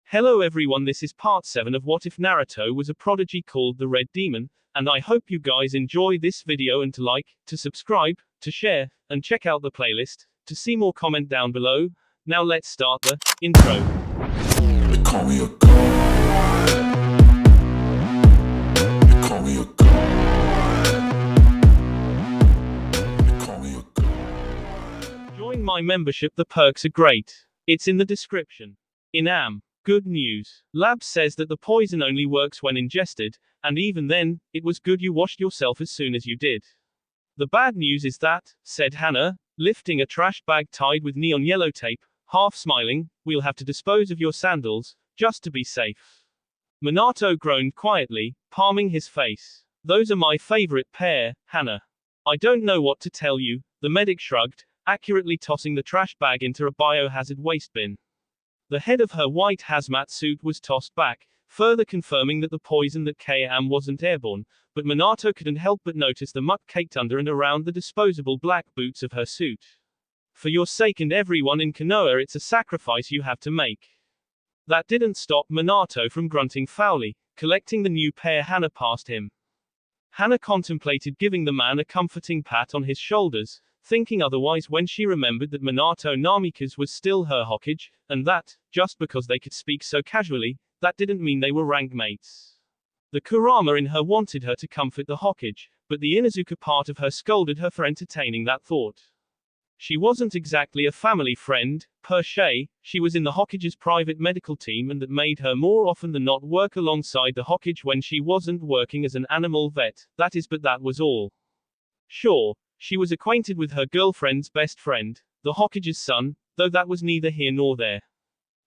Hello everyone, this is part 7 of What If Naruto Was a Prodigy Called the Red Demon, and I hope you guys enjoy this video and to like, to subscribe, to share, and check out the playlist, to see more comment down below. Now let's start the intro. They call me a god. They call me a god. They call me a god. Join my membership, the perks are great. It's in the description. In good news. Lab says that the poison only works when ingested, and even then, it was good you washed yourself as soon as you did. The bad news is that, said Hana, lifting a trash bag tied with neon yellow tape, half smiling, we'll have to dispose of your sandals, just to be safe. Minato groaned quietly, palming his face. Those are my favorite pair, Hana. I don't know what to tell you, the medic shrugged, accurately tossing the trash bag into a biohazard waste bin. The head of her white hazmat suit was tossed back, further confirming that the poison that K.A.M. wasn't airborne, but Minato couldn't help but notice the muck caked under and around the disposable black boots of her suit. For your sake and everyone in Konoha, it's a sacrifice you have to make. That didn't stop Minato from grunting foully, collecting the new pair Hana passed him. Hana contemplated giving the man a comforting pat on his shoulders, thinking otherwise when she remembered that Minato Namikaze was still her Hokage, and that, just because they could speak so casually, that didn't mean they were rank mates. The Kurama in her wanted her to comfort the Hokage, but the Inuzuka part of her scolded her for entertaining that thought. She wasn't exactly a family friend, per se, she was in the Hokage's private medical team and that made her more often than not work alongside the Hokage when she wasn't working as an animal vet, that was all. Sure. She was acquainted with her girlfriend's best friend, the Hokage's son, though that was neither here nor there.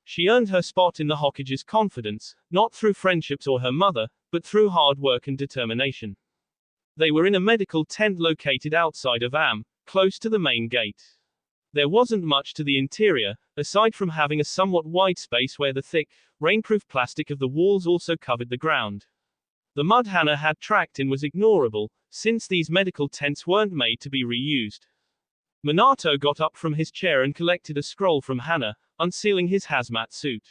She earned her spot in the Hokage's confidence, not through friendships or her mother, but through hard work and determination. They were in a medical tent located outside of close to the main gate. There wasn't much to the interior, aside from having a somewhat wide space where the thick, rainproof plastic of the walls also covered the ground. The mud Hana had tracked in was ignorable, since these medical tents weren't made to be reused. Minato got up from his chair and collected a scroll from Hana, unsealing his hazmat suit.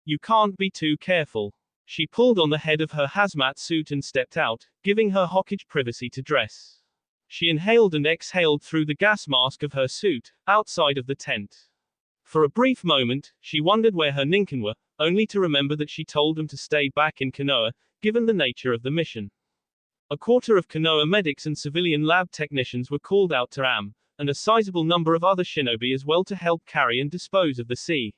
You can't be too careful. She pulled on the head of her hazmat suit and stepped out, giving her Hokage privacy to dress. She inhaled and exhaled through the gas mask of her suit, outside of the tent. For a brief moment, she wondered where her ninkin were, only to remember that she told them to stay back in Konoha, given the nature of the mission. A quarter of Konoha medics and civilian lab technicians were called out to and a sizable number of other shinobi as well to help carry and dispose of the sea.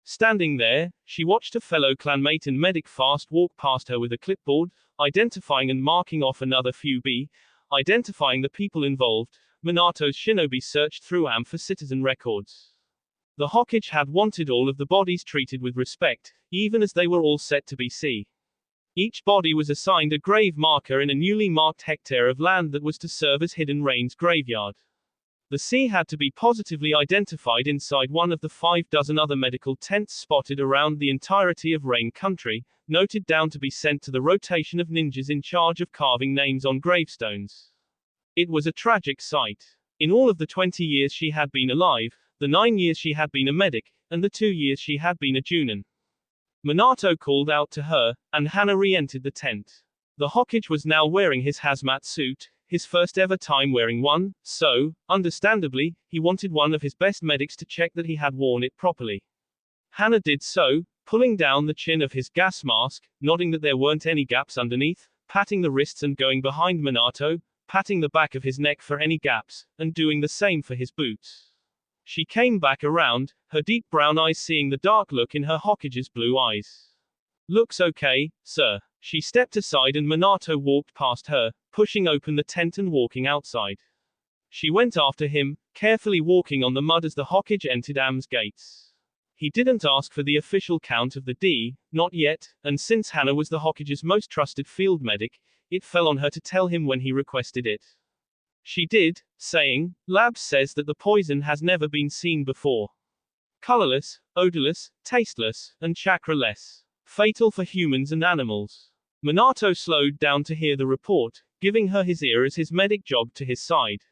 Standing there, she watched a fellow clanmate and medic fast walk past her with a clipboard, identifying and marking off another few identifying the people involved. Minato's shinobi searched through for citizen records. The Hokage had wanted all of the bodies treated with respect, even as they were all set to be seen. Each body was assigned a grave marker in a newly marked hectare of land that was to serve as Hidden Rain's graveyard. The sea had to be positively identified inside one of the 6 other medical tents spotted around the entirety of Rain Country, noted down to be sent to the rotation of ninjas in charge of carving names on gravestones. It was a tragic sight. In all of the 20 years she had been alive, the 9 years she had been a medic, and the 2 years she had been a Junin. Minato called out to her, and Hana re-entered the tent. The Hokage was now wearing his hazmat suit, his first ever time wearing one, so, understandably, he wanted one of his best medics to check that he had worn it properly. Hana did so, pulling down the chin of his gas mask, nodding that there weren't any gaps underneath, patting the wrists and going behind Minato, patting the back of his neck for any gaps, and doing the same for his boots. She came back around, her deep brown eyes seeing the dark look in her Hokage's blue eyes. Looks okay, sir. She stepped aside and Minato walked past her, pushing open the tent and walking outside. She went after him, carefully walking on the mud as the Hokage entered Am's gates. He didn't ask for the official count of the D, not yet, and since Hana was the Hokage's most trusted field medic, it fell on her to tell him when he requested it. She did, saying, Lab says that the poison has never been seen before. Colorless, odorless, tasteless, and chakra-less. Fatal for humans and animals. Minato slowed down to hear the report, giving her his ear as his medic jogged to his side.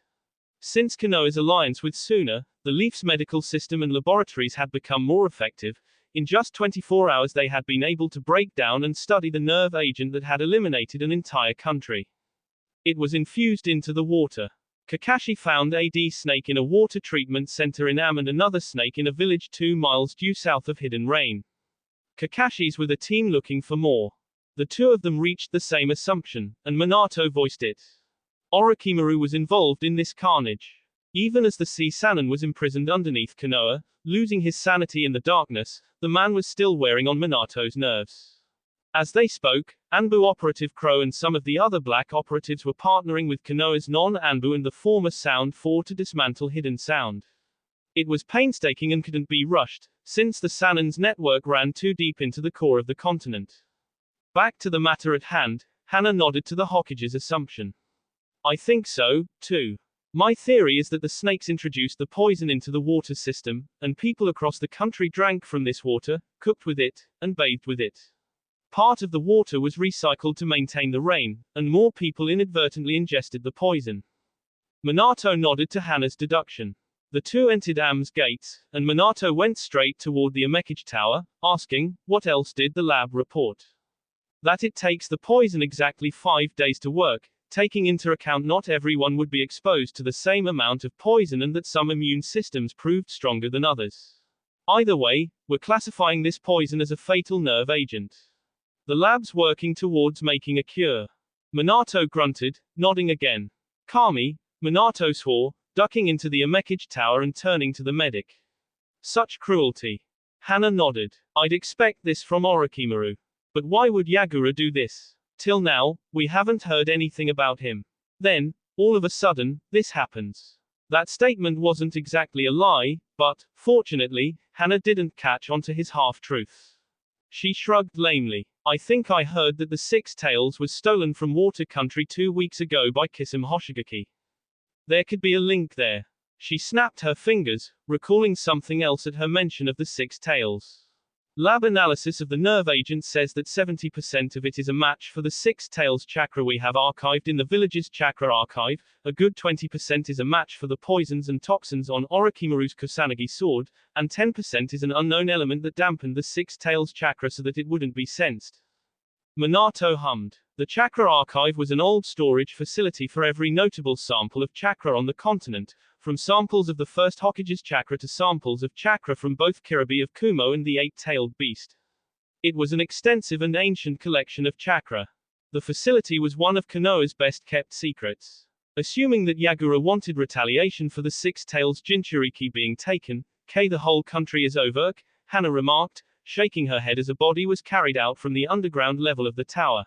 Since Konoha's alliance with Suna, the Leaf's medical system and laboratories had become more effective, in just 24 hours they had been able to break down and study the nerve agent that had eliminated an entire country. It was infused into the water. Kakashi found a snake in a water treatment center in Am and another snake in a village 2 miles due south of Hidden Rain. Kakashi's with a team looking for more. The two of them reached the same assumption, and Minato voiced it. Orochimaru was involved in this carnage. Even as the sea Sannin was imprisoned underneath Konoha, losing his sanity in the darkness, the man was still wearing on Minato's nerves. As they spoke, Anbu operative Crow and some of the other black operatives were partnering with Konoha's non-Anbu and the former Sound 4 to dismantle Hidden Sound. It was painstaking and couldn't be rushed, since the Sannin's network ran too deep into the core of the continent. Back to the matter at hand, Hana nodded to the Hokage's assumption. I think so, too. My theory is that the snakes introduced the poison into the water system, and people across the country drank from this water, cooked with it, and bathed with it. Part of the water was recycled to maintain the rain, and more people inadvertently ingested the poison. Minato nodded to Hana's deduction. The two entered Am's gates, and Minato went straight toward the Amekage Tower, asking, what else did the lab report? That it takes the poison exactly 5 days to work, taking into account not everyone would be exposed to the same amount of poison and that some immune systems proved stronger than others. Either way, we're classifying this poison as a fatal nerve agent. The lab's working towards making a cure. Minato grunted, nodding again. Kami, Minato swore, ducking into the Amekage Tower and turning to the medic. Such cruelty. Hana nodded. I'd expect this from Orochimaru. But why would Yagura do this? Till now, we haven't heard anything about him. Then, all of a sudden, this happens. That statement wasn't exactly a lie, but, fortunately, Hana didn't catch on to his half-truths. She shrugged lamely. I think I heard that the Six Tails was stolen from Water Country 2 weeks ago by Kisame Hoshigaki. There could be a link there. She snapped her fingers, recalling something else at her mention of the Six Tails. Lab analysis of the nerve agent says that 70% of it is a match for the Six Tails chakra we have archived in the village's chakra archive, a good 20% is a match for the poisons and toxins on Orochimaru's Kusanagi sword, and 10% is an unknown element that dampened the Six Tails chakra so that it wouldn't be sensed. Minato hummed. The chakra archive was an old storage facility for every notable sample of chakra on the continent, from samples of the first Hokage's chakra to samples of chakra from both Kiribi of Kumo and the eight-tailed beast. It was an extensive and ancient collection of chakra. The facility was one of Konoha's best-kept secrets. Assuming that Yagura wanted retaliation for the Six Tails Jinchuriki being taken, the whole country is over, Hana remarked, shaking her head as a body was carried out from the underground level of the tower.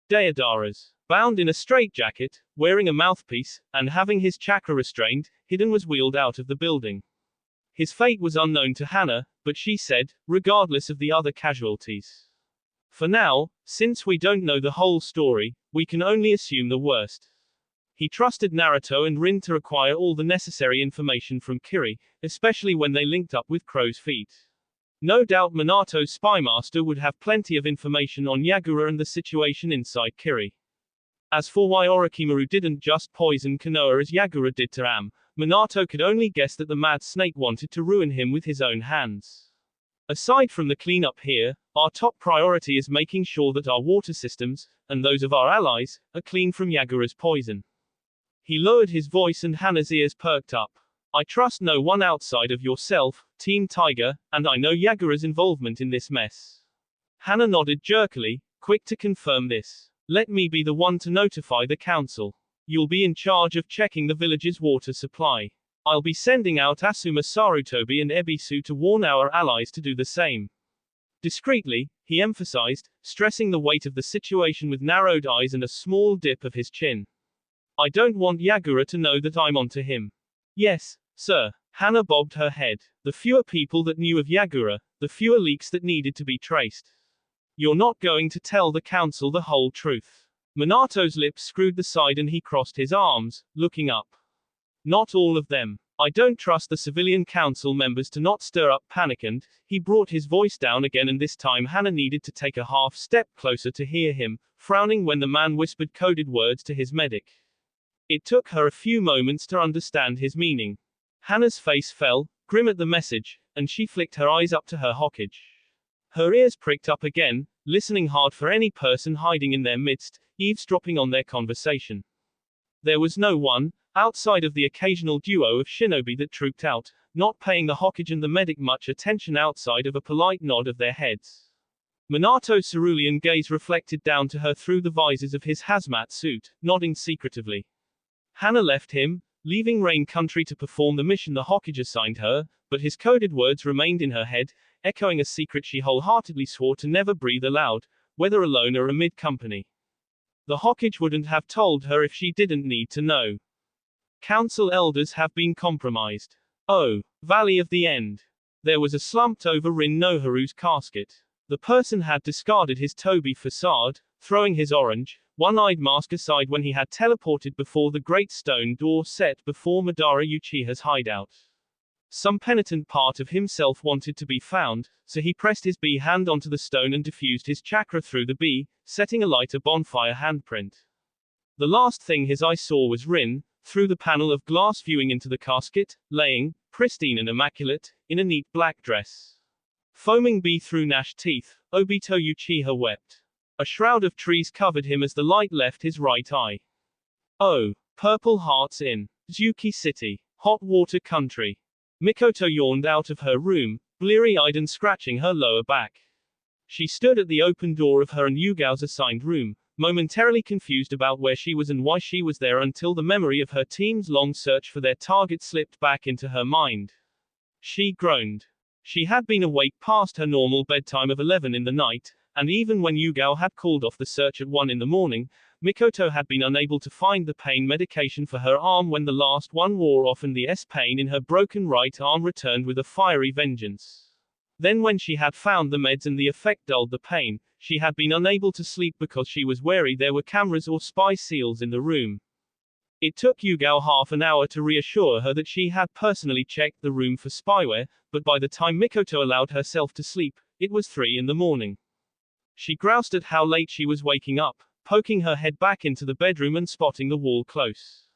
Deodara's. Bound in a straitjacket, wearing a mouthpiece, and having his chakra restrained, Hidden was wheeled out of the building. His fate was unknown to Hana, but she said, regardless of the other casualties. For now, since we don't know the whole story, we can only assume the worst. He trusted Naruto and Rin to acquire all the necessary information from Kiri, especially when they linked up with Crow's Feet. No doubt Minato's spymaster would have plenty of information on Yagura and the situation inside Kiri. As for why Orochimaru didn't just poison Konoha as Yagura did to Am, Minato could only guess that the mad snake wanted to ruin him with his own hands. Aside from the cleanup here, our top priority is making sure that our water systems, and those of our allies, are clean from Yagura's poison. He lowered his voice and Hana's ears perked up. I trust no one outside of yourself, Team Tiger, and I know Yagura's involvement in this mess. Hana nodded jerkily, quick to confirm this. Let me be the one to notify the council. You'll be in charge of checking the village's water supply. I'll be sending out Asuma Sarutobi and Ebisu to warn our allies to do the same. Discreetly, he emphasized, stressing the weight of the situation with narrowed eyes and a small dip of his chin. I don't want Yagura to know that I'm onto him. Yes, sir. Hana bobbed her head. The fewer people that knew of Yagura, the fewer leaks that needed to be traced. You're not going to tell the council the whole truth. Minato's lips screwed the side and he crossed his arms, looking up. Not all of them. I don't trust the civilian council members to not stir up panic and, he brought his voice down again and this time Hana needed to take a half step closer to hear him, frowning when the man whispered coded words to his medic. It took her a few moments to understand his meaning. Hana's face fell, grim at the message, and she flicked her eyes up to her Hokage. Her ears pricked up again, listening hard for any person hiding in their midst, eavesdropping on their conversation. There was no one, outside of the occasional duo of shinobi that trooped out, not paying the Hokage and the medic much attention outside of a polite nod of their heads. Minato's cerulean gaze reflected down to her through the visors of his hazmat suit, nodding secretively. Hana left him, leaving Rain Country to perform the mission the Hokage assigned her, but his coded words remained in her head, echoing a secret she wholeheartedly swore to never breathe aloud, whether alone or amid company. The Hokage wouldn't have told her if she didn't need to know. Council elders have been compromised. Oh, Valley of the End. There was a slumped over Rin Noharu's casket. The person had discarded his Toby facade, throwing his orange, one-eyed mask aside when he had teleported before the great stone door set before Madara Uchiha's hideout. Some penitent part of himself wanted to be found, so he pressed his bee hand onto the stone and diffused his chakra through the bee, setting alight a bonfire handprint. The last thing his eye saw was Rin, through the panel of glass viewing into the casket, laying, pristine and immaculate, in a neat black dress. Foaming bee through gnashed teeth, Obito Uchiha wept. A shroud of trees covered him as the light left his right eye. Oh, Purple Hearts in Zuki City, Hot Water Country. Mikoto yawned out of her room, bleary-eyed and scratching her lower back. She stood at the open door of her and Yugao's assigned room, momentarily confused about where she was and why she was there until the memory of her team's long search for their target slipped back into her mind. She groaned. She had been awake past her normal bedtime of 11 in the night, and even when Yugao had called off the search at 1 in the morning, Mikoto had been unable to find the pain medication for her arm when the last one wore off and the pain in her broken right arm returned with a fiery vengeance. Then when she had found the meds and the effect dulled the pain, she had been unable to sleep because she was wary there were cameras or spy seals in the room. It took Yugao half an hour to reassure her that she had personally checked the room for spyware, but by the time Mikoto allowed herself to sleep, it was 3 in the morning. She groused at how late she was waking up, poking her head back into the bedroom and spotting the wall close.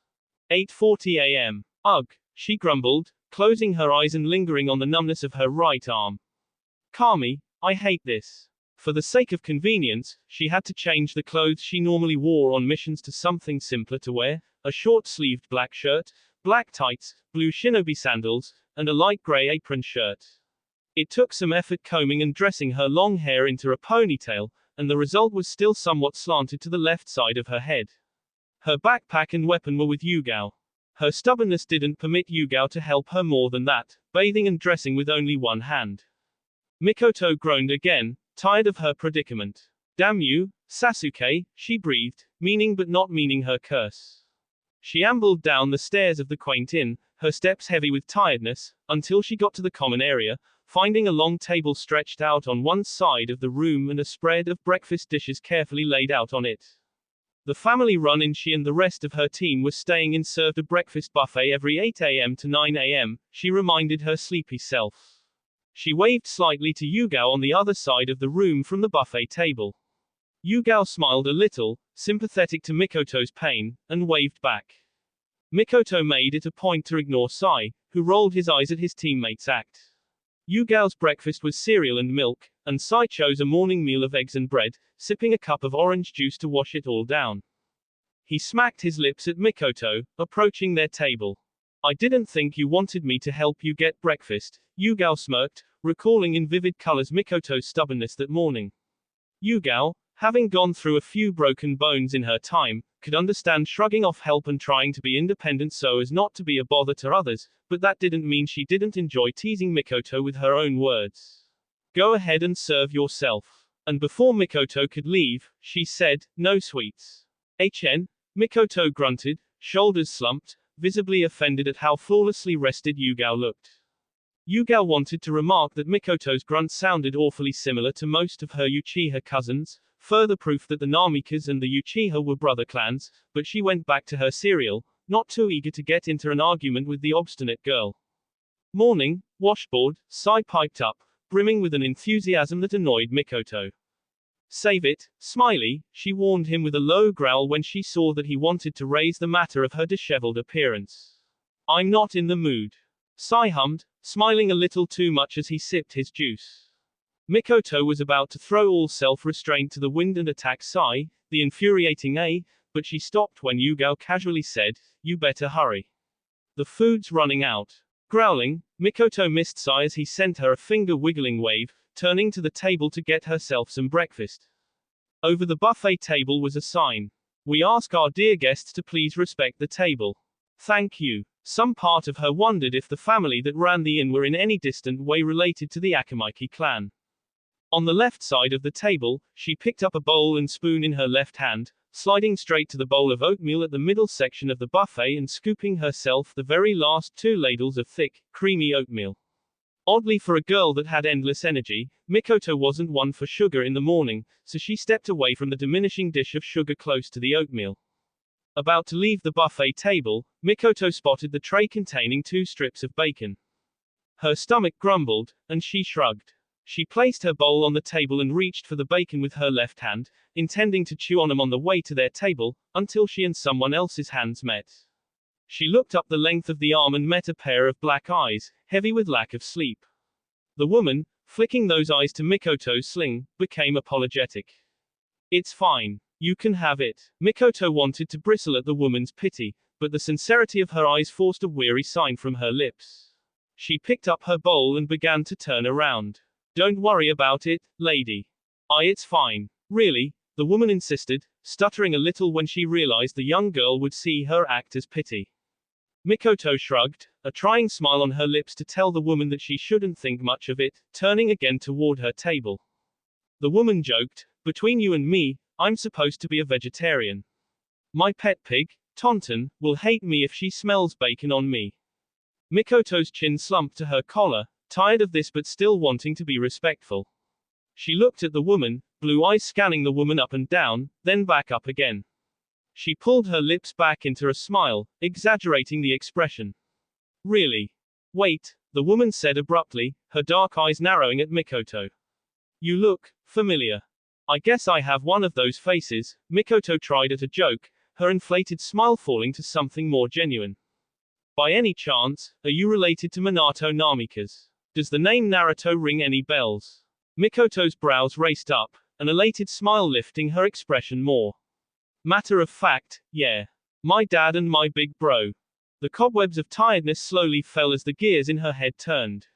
8:40 a.m. Ugh, she grumbled, closing her eyes and lingering on the numbness of her right arm. Kami, I hate this. For the sake of convenience, she had to change the clothes she normally wore on missions to something simpler to wear, a short-sleeved black shirt, black tights, blue shinobi sandals, and a light gray apron shirt. It took some effort combing and dressing her long hair into a ponytail, and the result was still somewhat slanted to the left side of her head. Her backpack and weapon were with Yugao. Her stubbornness didn't permit Yugao to help her more than that, bathing and dressing with only one hand. Mikoto groaned again, tired of her predicament. Damn you, Sasuke, she breathed, meaning but not meaning her curse. She ambled down the stairs of the quaint inn, her steps heavy with tiredness, until she got to the common area, finding a long table stretched out on one side of the room and a spread of breakfast dishes carefully laid out on it. The family-run inn she and the rest of her team were staying in served a breakfast buffet every 8 a.m. to 9 a.m., she reminded her sleepy self. She waved slightly to Yugao on the other side of the room from the buffet table. Yugao smiled a little, sympathetic to Mikoto's pain, and waved back. Mikoto made it a point to ignore Sai, who rolled his eyes at his teammates' act. Yugao's breakfast was cereal and milk, and Sai chose a morning meal of eggs and bread, sipping a cup of orange juice to wash it all down. He smacked his lips at Mikoto, approaching their table. I didn't think you wanted me to help you get breakfast, Yugao smirked, recalling in vivid colors Mikoto's stubbornness that morning. Yugao, having gone through a few broken bones in her time, could understand shrugging off help and trying to be independent so as not to be a bother to others, but that didn't mean she didn't enjoy teasing Mikoto with her own words. Go ahead and serve yourself. And before Mikoto could leave, she said, no sweets. Mikoto grunted, shoulders slumped, visibly offended at how flawlessly rested Yugao looked. Yugao wanted to remark that Mikoto's grunt sounded awfully similar to most of her Uchiha cousins, further proof that the Namikas and the Uchiha were brother clans, but she went back to her cereal, not too eager to get into an argument with the obstinate girl. Morning, washboard, Sai piped up, brimming with an enthusiasm that annoyed Mikoto. Save it, Smiley, she warned him with a low growl when she saw that he wanted to raise the matter of her disheveled appearance. I'm not in the mood. Sai hummed, smiling a little too much as he sipped his juice. Mikoto was about to throw all self-restraint to the wind and attack Sai, the infuriating A, but she stopped when Yugao casually said, "You better hurry. The food's running out." Growling, Mikoto missed Sai as he sent her a finger-wiggling wave, turning to the table to get herself some breakfast. Over the buffet table was a sign. "We ask our dear guests to please respect the table. Thank you." Some part of her wondered if the family that ran the inn were in any distant way related to the Akamaiki clan. On the left side of the table, she picked up a bowl and spoon in her left hand, sliding straight to the bowl of oatmeal at the middle section of the buffet and scooping herself the very last 2 ladles of thick, creamy oatmeal. Oddly for a girl that had endless energy, Mikoto wasn't one for sugar in the morning, so she stepped away from the diminishing dish of sugar close to the oatmeal. About to leave the buffet table, Mikoto spotted the tray containing 2 strips of bacon. Her stomach grumbled, and she shrugged. She placed her bowl on the table and reached for the bacon with her left hand, intending to chew on them on the way to their table, until she and someone else's hands met. She looked up the length of the arm and met a pair of black eyes, heavy with lack of sleep. The woman, flicking those eyes to Mikoto's sling, became apologetic. "It's fine. You can have it." Mikoto wanted to bristle at the woman's pity, but the sincerity of her eyes forced a weary sign from her lips. She picked up her bowl and began to turn around. "Don't worry about it, lady. It's fine." "Really?" the woman insisted, stuttering a little when she realized the young girl would see her act as pity. Mikoto shrugged, a trying smile on her lips to tell the woman that she shouldn't think much of it, turning again toward her table. The woman joked, "Between you and me, I'm supposed to be a vegetarian. My pet pig, Tonton, will hate me if she smells bacon on me." Mikoto's chin slumped to her collar, tired of this but still wanting to be respectful. She looked at the woman, blue eyes scanning the woman up and down, then back up again. She pulled her lips back into a smile, exaggerating the expression. "Really? Wait," the woman said abruptly, her dark eyes narrowing at Mikoto. "You look familiar. I guess I have one of those faces." Mikoto tried at a joke, her inflated smile falling to something more genuine. "By any chance, are you related to Minato Namikaze? Does the name Naruto ring any bells?" Mikoto's brows raced up, an elated smile lifting her expression more. "Matter of fact, yeah. My dad and my big bro." The cobwebs of tiredness slowly fell as the gears in her head turned.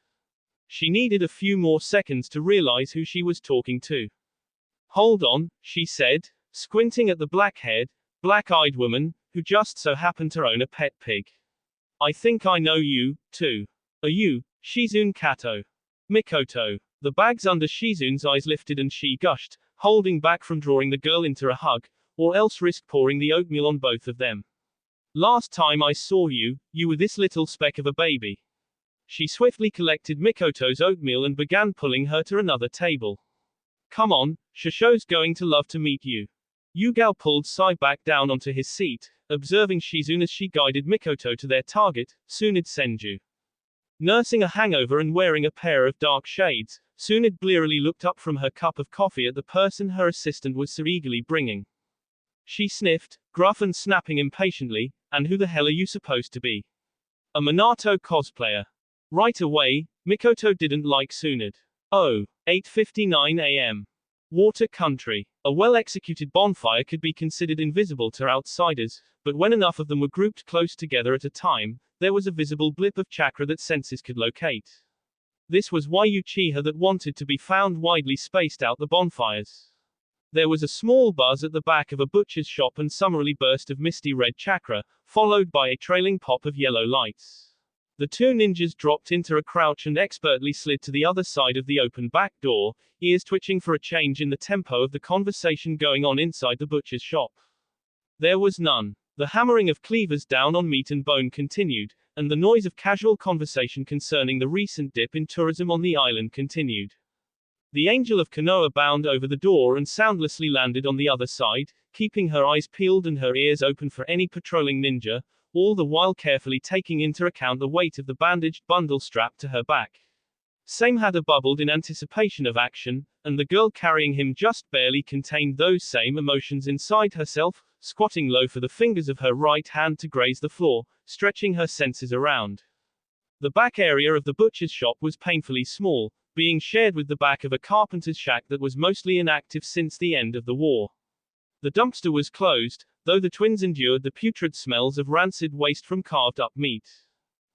She needed a few more seconds to realize who she was talking to. "Hold on," she said, squinting at the black-haired, black-eyed woman, who just so happened to own a pet pig. "I think I know you, too. Are you Shizune Kato?" "Mikoto." The bags under Shizune's eyes lifted and she gushed, holding back from drawing the girl into a hug, or else risk pouring the oatmeal on both of them. "Last time I saw you, you were this little speck of a baby." She swiftly collected Mikoto's oatmeal and began pulling her to another table. "Come on, Shosho's going to love to meet you." Yugao pulled Sai back down onto his seat, observing Shizune as she guided Mikoto to their target, Tsunade Senju. Nursing a hangover and wearing a pair of dark shades, Tsunade blearily looked up from her cup of coffee at the person her assistant was so eagerly bringing. She sniffed, gruff and snapping impatiently, "And who the hell are you supposed to be?" "A Minato cosplayer." Right away, Mikoto didn't like Tsunade. Oh, 8:59 a.m. Water country. A well-executed bonfire could be considered invisible to outsiders, but when enough of them were grouped close together at a time, there was a visible blip of chakra that senses could locate. This was why Uchiha that wanted to be found widely spaced out the bonfires. There was a small buzz at the back of a butcher's shop and summarily burst of misty red chakra, followed by a trailing pop of yellow lights. The 2 ninjas dropped into a crouch and expertly slid to the other side of the open back door, ears twitching for a change in the tempo of the conversation going on inside the butcher's shop. There was none. The hammering of cleavers down on meat and bone continued, and the noise of casual conversation concerning the recent dip in tourism on the island continued. The Angel of Konoha bounded over the door and soundlessly landed on the other side, keeping her eyes peeled and her ears open for any patrolling ninja, all the while carefully taking into account the weight of the bandaged bundle strapped to her back. Same had bubbled in anticipation of action, and the girl carrying him just barely contained those same emotions inside herself, squatting low for the fingers of her right hand to graze the floor, stretching her senses around. The back area of the butcher's shop was painfully small, being shared with the back of a carpenter's shack that was mostly inactive since the end of the war. The dumpster was closed, though the twins endured the putrid smells of rancid waste from carved-up meat.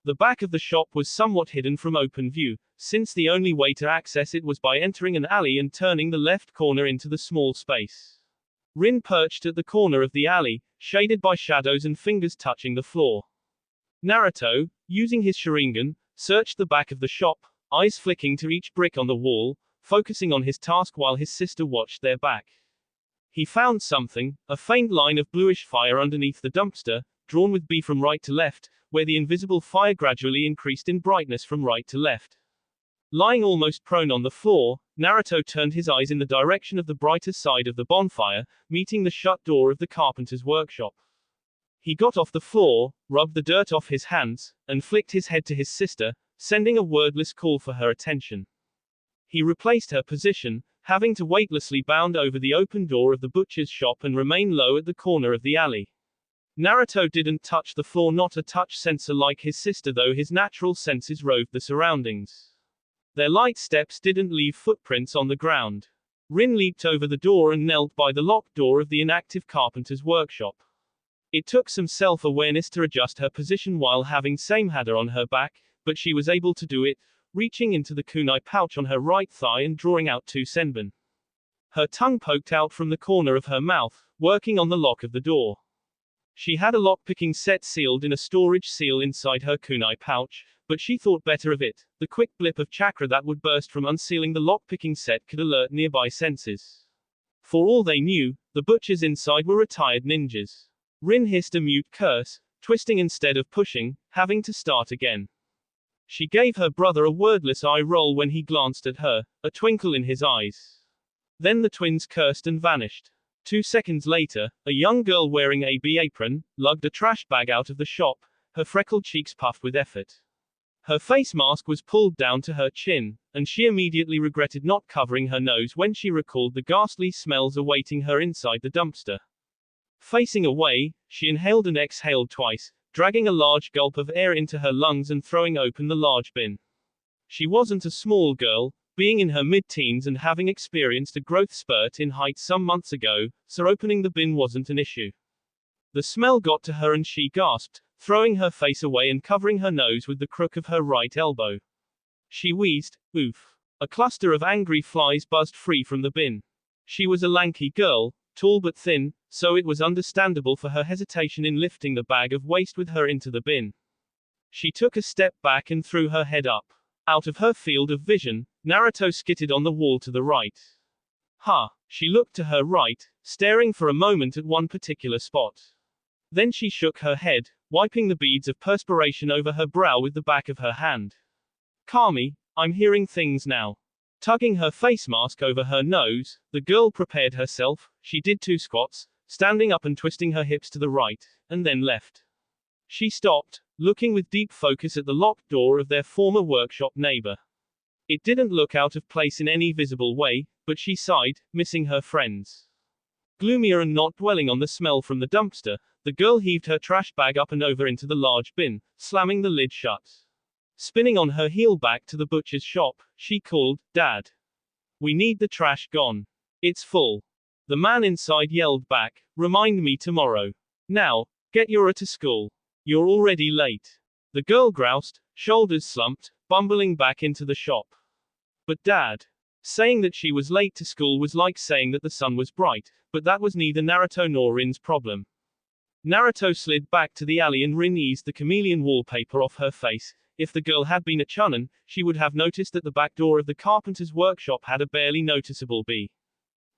The back of the shop was somewhat hidden from open view, since the only way to access it was by entering an alley and turning the left corner into the small space. Rin perched at the corner of the alley, shaded by shadows and fingers touching the floor. Naruto, using his Sharingan, searched the back of the shop, eyes flicking to each brick on the wall, focusing on his task while his sister watched their back. He found something, a faint line of bluish fire underneath the dumpster, drawn with B from right to left, where the invisible fire gradually increased in brightness from right to left. Lying almost prone on the floor, Naruto turned his eyes in the direction of the brighter side of the bonfire, meeting the shut door of the carpenter's workshop. He got off the floor, rubbed the dirt off his hands, and flicked his head to his sister, sending a wordless call for her attention. He replaced her position, having to weightlessly bound over the open door of the butcher's shop and remain low at the corner of the alley. Naruto didn't touch the floor, not a touch sensor like his sister, though his natural senses roved the surroundings. Their light steps didn't leave footprints on the ground. Rin leaped over the door and knelt by the locked door of the inactive carpenter's workshop. It took some self-awareness to adjust her position while having Samehada on her back, but she was able to do it, reaching into the kunai pouch on her right thigh and drawing out 2 senbon. Her tongue poked out from the corner of her mouth, working on the lock of the door. She had a lockpicking set sealed in a storage seal inside her kunai pouch, but she thought better of it. The quick blip of chakra that would burst from unsealing the lockpicking set could alert nearby senses. For all they knew, the butchers inside were retired ninjas. Rin hissed a mute curse, twisting instead of pushing, having to start again. She gave her brother a wordless eye roll when he glanced at her, a twinkle in his eyes. Then the twins cursed and vanished. 2 seconds later, a young girl wearing a B apron, lugged a trash bag out of the shop, her freckled cheeks puffed with effort. Her face mask was pulled down to her chin, and she immediately regretted not covering her nose when she recalled the ghastly smells awaiting her inside the dumpster. Facing away, she inhaled and exhaled twice, dragging a large gulp of air into her lungs and throwing open the large bin. She wasn't a small girl, being in her mid-teens and having experienced a growth spurt in height some months ago, so opening the bin wasn't an issue. The smell got to her and she gasped, throwing her face away and covering her nose with the crook of her right elbow. She wheezed, oof. A cluster of angry flies buzzed free from the bin. She was a lanky girl, tall but thin, so it was understandable for her hesitation in lifting the bag of waste with her into the bin. She took a step back and threw her head up. Out of her field of vision, Naruto skittered on the wall to the right. Ha! She looked to her right, staring for a moment at one particular spot. Then she shook her head, wiping the beads of perspiration over her brow with the back of her hand. Kami, I'm hearing things now. Tugging her face mask over her nose, the girl prepared herself. She did 2 squats, standing up and twisting her hips to the right, and then left. She stopped, looking with deep focus at the locked door of their former workshop neighbor. It didn't look out of place in any visible way, but she sighed, missing her friends. Gloomier and not dwelling on the smell from the dumpster, the girl heaved her trash bag up and over into the large bin, slamming the lid shut. Spinning on her heel back to the butcher's shop, she called, Dad. We need the trash gone. It's full. The man inside yelled back, Remind me tomorrow. Now, get Yura to school. You're already late. The girl groused, shoulders slumped, bumbling back into the shop. But Dad. Saying that she was late to school was like saying that the sun was bright, but that was neither Naruto nor Rin's problem. Naruto slid back to the alley and Rin eased the chameleon wallpaper off her face. If the girl had been a chunin, she would have noticed that the back door of the carpenter's workshop had a barely noticeable B.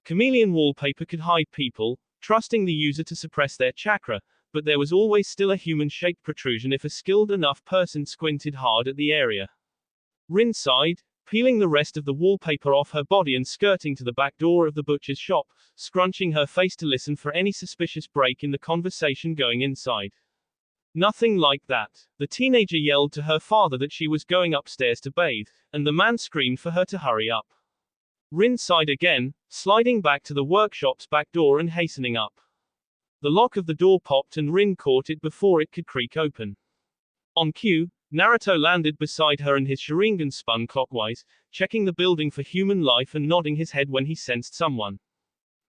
Chameleon wallpaper could hide people, trusting the user to suppress their chakra, but there was always still a human-shaped protrusion if a skilled enough person squinted hard at the area. Rin sighed, peeling the rest of the wallpaper off her body and skirting to the back door of the butcher's shop, scrunching her face to listen for any suspicious break in the conversation going inside. Nothing like that. The teenager yelled to her father that she was going upstairs to bathe, and the man screamed for her to hurry up. Rin sighed again, sliding back to the workshop's back door and hastening up. The lock of the door popped and Rin caught it before it could creak open. On cue, Naruto landed beside her and his Sharingan spun clockwise, checking the building for human life and nodding his head when he sensed someone.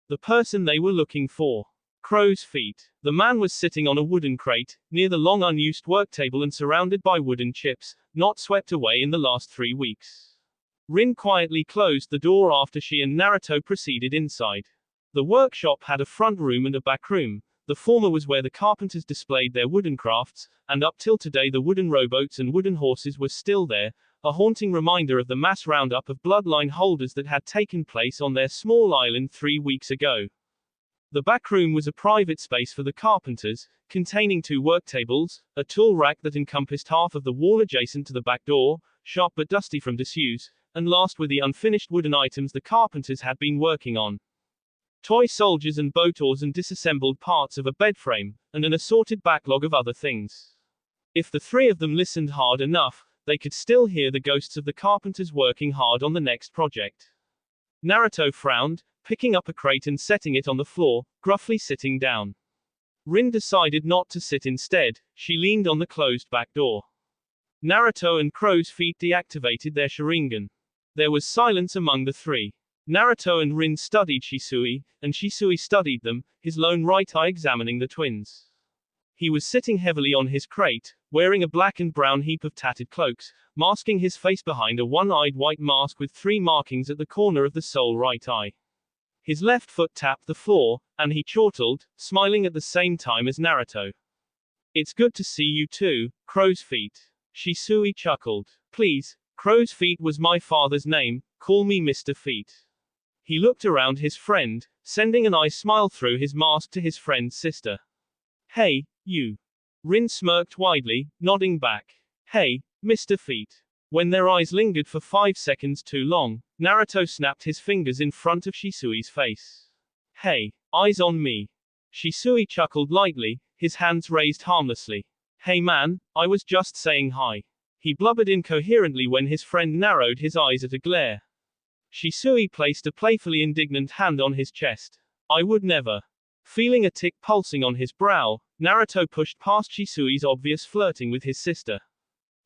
The person they were looking for. Crow's feet. The man was sitting on a wooden crate, near the long unused work table and surrounded by wooden chips, not swept away in the last 3 weeks. Rin quietly closed the door after she and Naruto proceeded inside. The workshop had a front room and a back room. The former was where the carpenters displayed their wooden crafts, and up till today the wooden rowboats and wooden horses were still there, a haunting reminder of the mass roundup of bloodline holders that had taken place on their small island 3 weeks ago. The back room was a private space for the carpenters, containing 2 work tables, a tool rack that encompassed half of the wall adjacent to the back door, sharp but dusty from disuse, and last were the unfinished wooden items the carpenters had been working on. Toy soldiers and boat oars and disassembled parts of a bed frame, and an assorted backlog of other things. If the 3 of them listened hard enough, they could still hear the ghosts of the carpenters working hard on the next project. Naruto frowned, picking up a crate and setting it on the floor, gruffly sitting down. Rin decided not to sit instead, she leaned on the closed back door. Naruto and Crow's feet deactivated their Sharingan. There was silence among the 3. Naruto and Rin studied Shisui, and Shisui studied them, his lone right eye examining the twins. He was sitting heavily on his crate, wearing a black and brown heap of tattered cloaks, masking his face behind a one-eyed white mask with 3 markings at the corner of the sole right eye. His left foot tapped the floor, and he chortled, smiling at the same time as Naruto. "It's good to see you too, Crow's feet." Shisui chuckled. "Please, Crow's feet was my father's name, call me Mr. Feet." He looked around his friend, sending an eye smile through his mask to his friend's sister. "Hey, you." Rin smirked widely, nodding back. "Hey, Mr. Feet." When their eyes lingered for 5 seconds too long, Naruto snapped his fingers in front of Shisui's face. "Hey, eyes on me." Shisui chuckled lightly, his hands raised harmlessly. "Hey man, I was just saying hi." He blubbered incoherently when his friend narrowed his eyes at a glare. Shisui placed a playfully indignant hand on his chest. "I would never." Feeling a tick pulsing on his brow, Naruto pushed past Shisui's obvious flirting with his sister.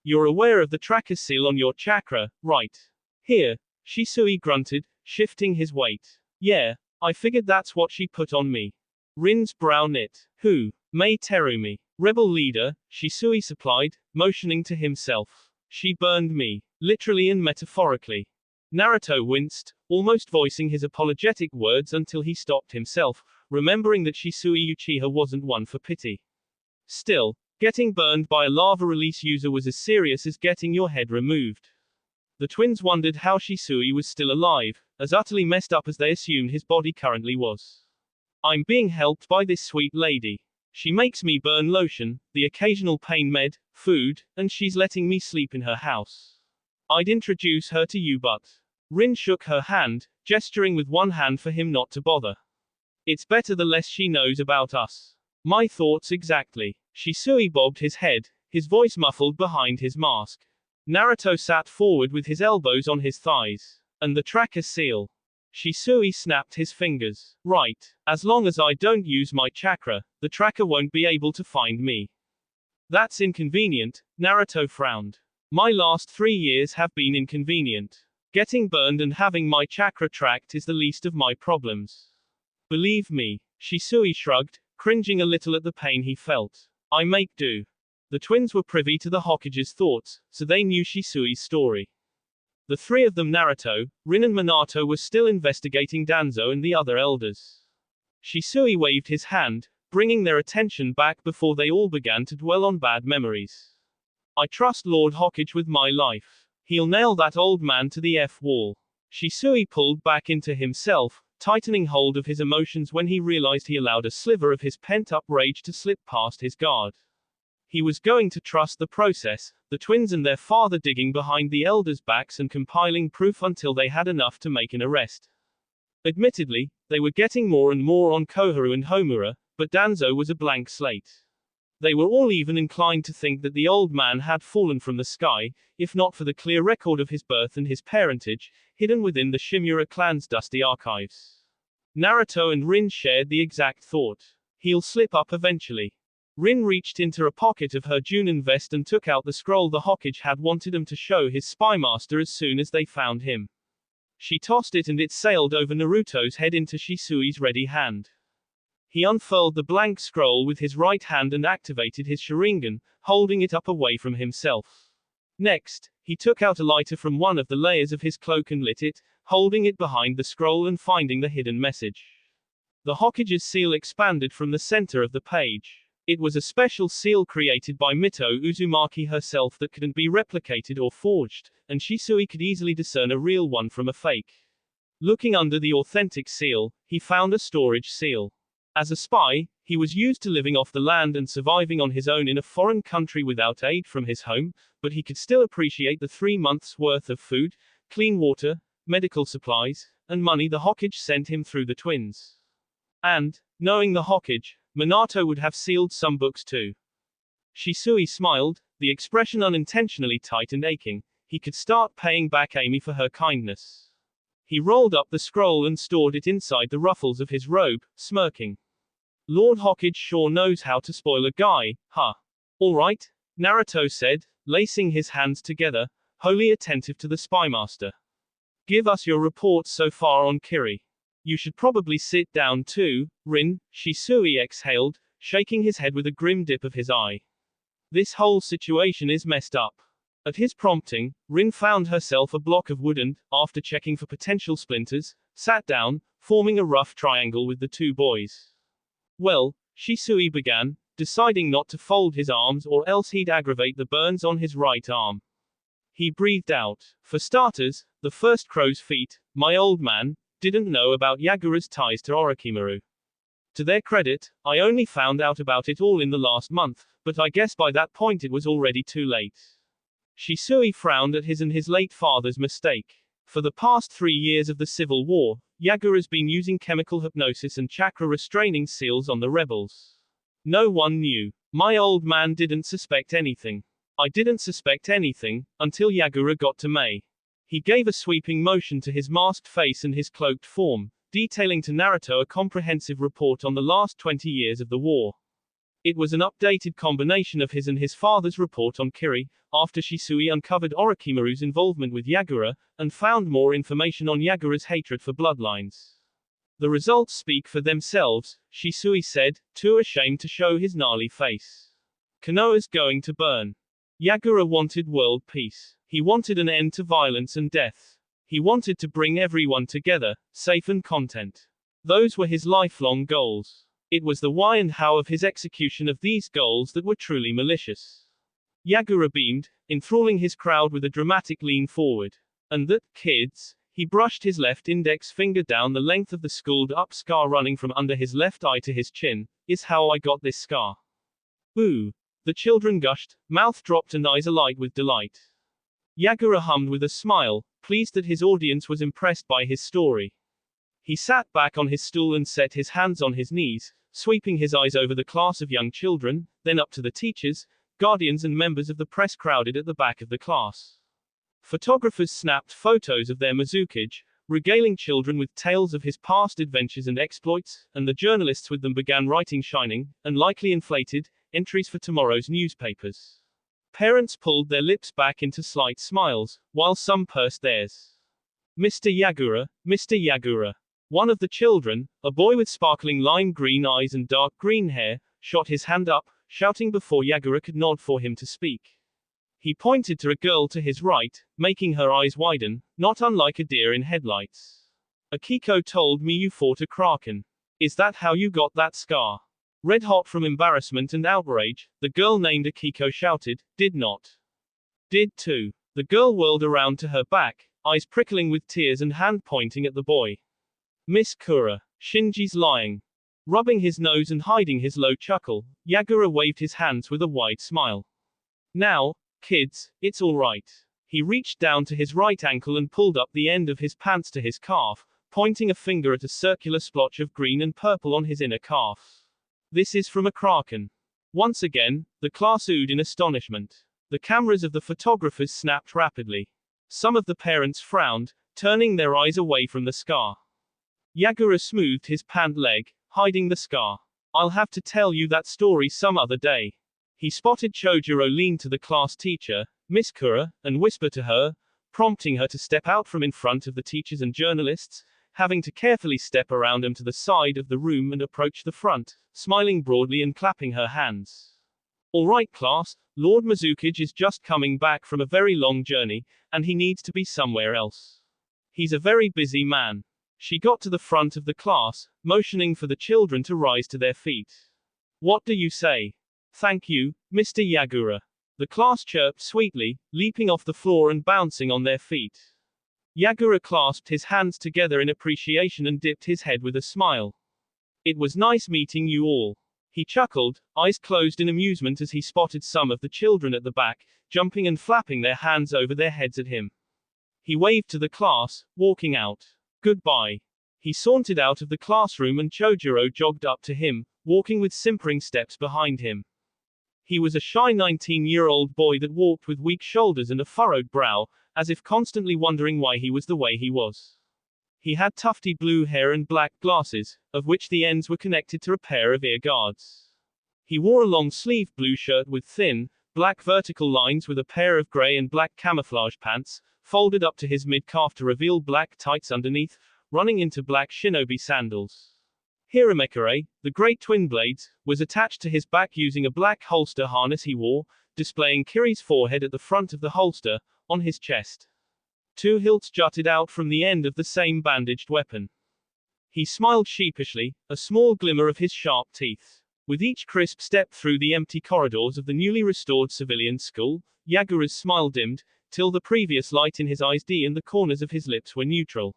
"You're aware of the tracker seal on your chakra, right?" "Here." Shisui grunted, shifting his weight. "Yeah, I figured that's what she put on me." Rin's brow knit. "Who? Mei Terumi." "Rebel leader," Shisui supplied, motioning to himself. "She burned me. Literally and metaphorically." Naruto winced, almost voicing his apologetic words until he stopped himself, remembering that Shisui Uchiha wasn't one for pity. Still, getting burned by a lava release user was as serious as getting your head removed. The twins wondered how Shisui was still alive, as utterly messed up as they assumed his body currently was. "I'm being helped by this sweet lady. She makes me burn lotion, the occasional pain med, food, and she's letting me sleep in her house. I'd introduce her to you but." Rin shook her hand, gesturing with one hand for him not to bother. "It's better the less she knows about us." "My thoughts exactly." Shisui bobbed his head, his voice muffled behind his mask. Naruto sat forward with his elbows on his thighs. "And the tracker seal." Shisui snapped his fingers. "Right. As long as I don't use my chakra, the tracker won't be able to find me." "That's inconvenient," Naruto frowned. "My last 3 years have been inconvenient. Getting burned and having my chakra tracked is the least of my problems. Believe me." Shisui shrugged, cringing a little at the pain he felt. "I make do." The twins were privy to the Hokage's thoughts, so they knew Shisui's story. The 3 of them, Naruto, Rin and Minato, were still investigating Danzo and the other elders. Shisui waved his hand, bringing their attention back before they all began to dwell on bad memories. "I trust Lord Hokage with my life. He'll nail that old man to the wall." Shisui pulled back into himself, tightening hold of his emotions when he realized he allowed a sliver of his pent-up rage to slip past his guard. He was going to trust the process, the twins and their father digging behind the elders' backs and compiling proof until they had enough to make an arrest. Admittedly, they were getting more and more on Koharu and Homura, but Danzo was a blank slate. They were all even inclined to think that the old man had fallen from the sky, if not for the clear record of his birth and his parentage, hidden within the Shimura clan's dusty archives. Naruto and Rin shared the exact thought. "He'll slip up eventually." Rin reached into a pocket of her Junin vest and took out the scroll the Hokage had wanted him to show his spymaster as soon as they found him. She tossed it and it sailed over Naruto's head into Shisui's ready hand. He unfurled the blank scroll with his right hand and activated his Sharingan, holding it up away from himself. Next, he took out a lighter from one of the layers of his cloak and lit it, holding it behind the scroll and finding the hidden message. The Hokage's seal expanded from the center of the page. It was a special seal created by Mito Uzumaki herself that couldn't be replicated or forged, and Shisui could easily discern a real one from a fake. Looking under the authentic seal, he found a storage seal. As a spy, he was used to living off the land and surviving on his own in a foreign country without aid from his home, but he could still appreciate the 3 months' worth of food, clean water, medical supplies, and money the Hokage sent him through the twins. And, knowing the Hokage, Minato would have sealed some books too. Shisui smiled, the expression unintentionally tight and aching. He could start paying back Amy for her kindness. He rolled up the scroll and stored it inside the ruffles of his robe, smirking. Lord Hokage sure knows how to spoil a guy, huh? All right, Naruto said, lacing his hands together, wholly attentive to the spymaster. Give us your report so far on Kiri. You should probably sit down too, Rin, Shisui exhaled, shaking his head with a grim dip of his eye. This whole situation is messed up. At his prompting, Rin found herself a block of wood and, after checking for potential splinters, sat down, forming a rough triangle with the two boys. Well, Shisui began, deciding not to fold his arms or else he'd aggravate the burns on his right arm. He breathed out. For starters, the first crow's feet, my old man, didn't know about Yagura's ties to Orochimaru. To their credit, I only found out about it all in the last month, but I guess by that point it was already too late. Shisui frowned at his and his late father's mistake. For the past 3 years of the Civil War, Yagura's been using chemical hypnosis and chakra restraining seals on the rebels. No one knew. My old man didn't suspect anything. I didn't suspect anything, until Yagura got to Mei. He gave a sweeping motion to his masked face and his cloaked form, detailing to Naruto a comprehensive report on the last 20 years of the war. It was an updated combination of his and his father's report on Kiri, after Shisui uncovered Orochimaru's involvement with Yagura, and found more information on Yagura's hatred for bloodlines. The results speak for themselves, Shisui said, too ashamed to show his gnarly face. Konoha's going to burn. Yagura wanted world peace. He wanted an end to violence and death. He wanted to bring everyone together, safe and content. Those were his lifelong goals. It was the why and how of his execution of these goals that were truly malicious. Yagura beamed, enthralling his crowd with a dramatic lean forward. And that, kids, he brushed his left index finger down the length of the scald-up scar running from under his left eye to his chin, is how I got this scar. Ooh. The children gushed, mouth dropped and eyes alight with delight. Yagura hummed with a smile, pleased that his audience was impressed by his story. He sat back on his stool and set his hands on his knees, sweeping his eyes over the class of young children, then up to the teachers, guardians and members of the press crowded at the back of the class. Photographers snapped photos of their Mizukage, regaling children with tales of his past adventures and exploits, and the journalists with them began writing shining, and likely inflated, entries for tomorrow's newspapers. Parents pulled their lips back into slight smiles, while some pursed theirs. Mr. Yagura, Mr. Yagura. One of the children, a boy with sparkling lime green eyes and dark green hair, shot his hand up, shouting before Yagura could nod for him to speak. He pointed to a girl to his right, making her eyes widen, not unlike a deer in headlights. Akiko told me you fought a kraken. Is that how you got that scar? Red hot from embarrassment and outrage, the girl named Akiko shouted, did not. Did too. The girl whirled around to her back, eyes prickling with tears and hand pointing at the boy. Miss Kura. Shinji's lying. Rubbing his nose and hiding his low chuckle, Yagura waved his hands with a wide smile. Now, kids, it's all right. He reached down to his right ankle and pulled up the end of his pants to his calf, pointing a finger at a circular splotch of green and purple on his inner calf. This is from a kraken. Once again, the class oohed in astonishment. The cameras of the photographers snapped rapidly. Some of the parents frowned, turning their eyes away from the scar. Yagura smoothed his pant leg, hiding the scar. I'll have to tell you that story some other day. He spotted Chojuro lean to the class teacher, Miss Kura, and whisper to her, prompting her to step out from in front of the teachers and journalists, having to carefully step around them to the side of the room and approach the front, smiling broadly and clapping her hands. All right, class, Lord Mizukage is just coming back from a very long journey, and he needs to be somewhere else. He's a very busy man. She got to the front of the class, motioning for the children to rise to their feet. What do you say? Thank you, Mr. Yagura. The class chirped sweetly, leaping off the floor and bouncing on their feet. Yagura clasped his hands together in appreciation and dipped his head with a smile. It was nice meeting you all. He chuckled, eyes closed in amusement as he spotted some of the children at the back, jumping and flapping their hands over their heads at him. He waved to the class, walking out. Goodbye. He sauntered out of the classroom and Chojuro jogged up to him, walking with simpering steps behind him. He was a shy 19-year-old boy that walked with weak shoulders and a furrowed brow, as if constantly wondering why he was the way he was. He had tufty blue hair and black glasses, of which the ends were connected to a pair of ear guards. He wore a long-sleeved blue shirt with thin, black vertical lines with a pair of gray and black camouflage pants, folded up to his mid-calf to reveal black tights underneath, running into black shinobi sandals. Hiramekare, the great twin blades, was attached to his back using a black holster harness he wore, displaying Kiri's forehead at the front of the holster, on his chest. Two hilts jutted out from the end of the same bandaged weapon. He smiled sheepishly, a small glimmer of his sharp teeth. With each crisp step through the empty corridors of the newly restored civilian school, Yagura's smile dimmed, till the previous light in his eyes and the corners of his lips were neutral.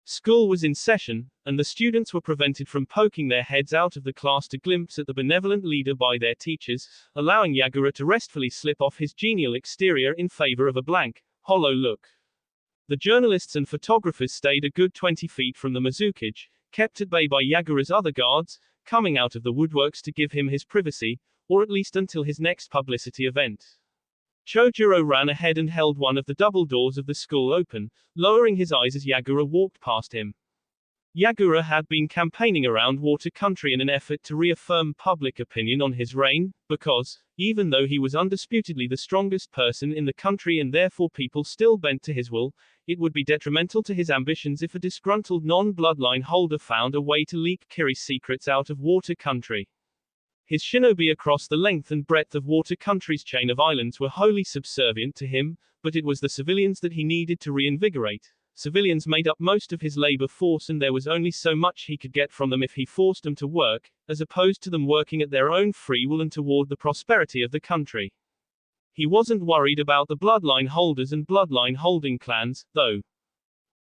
School was in session, and the students were prevented from poking their heads out of the class to glimpse at the benevolent leader by their teachers, allowing Yagura to restfully slip off his genial exterior in favor of a blank, hollow look. The journalists and photographers stayed a good 20 feet from the Mizukage, kept at bay by Yagura's other guards, coming out of the woodworks to give him his privacy, or at least until his next publicity event. Chojuro ran ahead and held one of the double doors of the school open, lowering his eyes as Yagura walked past him. Yagura had been campaigning around Water Country in an effort to reaffirm public opinion on his reign, because, even though he was undisputedly the strongest person in the country and therefore people still bent to his will, it would be detrimental to his ambitions if a disgruntled non-bloodline holder found a way to leak Kiri's secrets out of Water Country. His shinobi across the length and breadth of Water Country's chain of islands were wholly subservient to him, but it was the civilians that he needed to reinvigorate. Civilians made up most of his labor force and there was only so much he could get from them if he forced them to work, as opposed to them working at their own free will and toward the prosperity of the country. He wasn't worried about the bloodline holders and bloodline holding clans, though.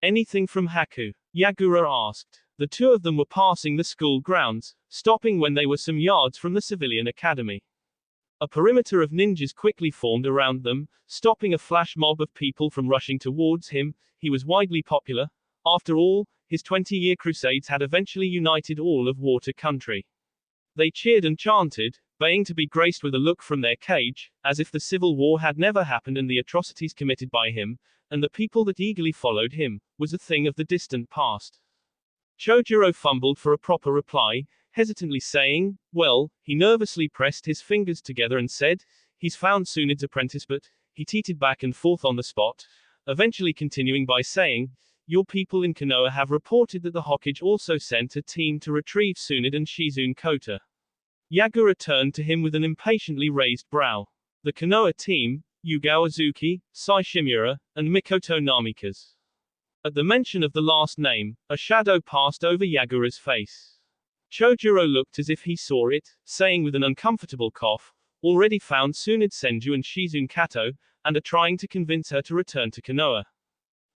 Anything from Haku? Yagura asked. The two of them were passing the school grounds, stopping when they were some yards from the civilian academy. A perimeter of ninjas quickly formed around them, stopping a flash mob of people from rushing towards him. He was widely popular. After all, his 20-year crusades had eventually united all of Water Country. They cheered and chanted, baying to be graced with a look from their cage, as if the civil war had never happened and the atrocities committed by him, and the people that eagerly followed him, was a thing of the distant past. Chojuro fumbled for a proper reply, hesitantly saying, well, he nervously pressed his fingers together and said, he's found Tsunad's apprentice, but he teetered back and forth on the spot, eventually continuing by saying, your people in Konoha have reported that the Hokage also sent a team to retrieve Tsunade and Shizune Kota. Yagura turned to him with an impatiently raised brow. The Konoha team, Yugawa Zuki, Sai Shimura, and Mikoto Namikaze. At the mention of the last name, a shadow passed over Yagura's face. Chojuro looked as if he saw it, saying with an uncomfortable cough, already found Tsunade Senju and Shizune Kato, and are trying to convince her to return to Konoha.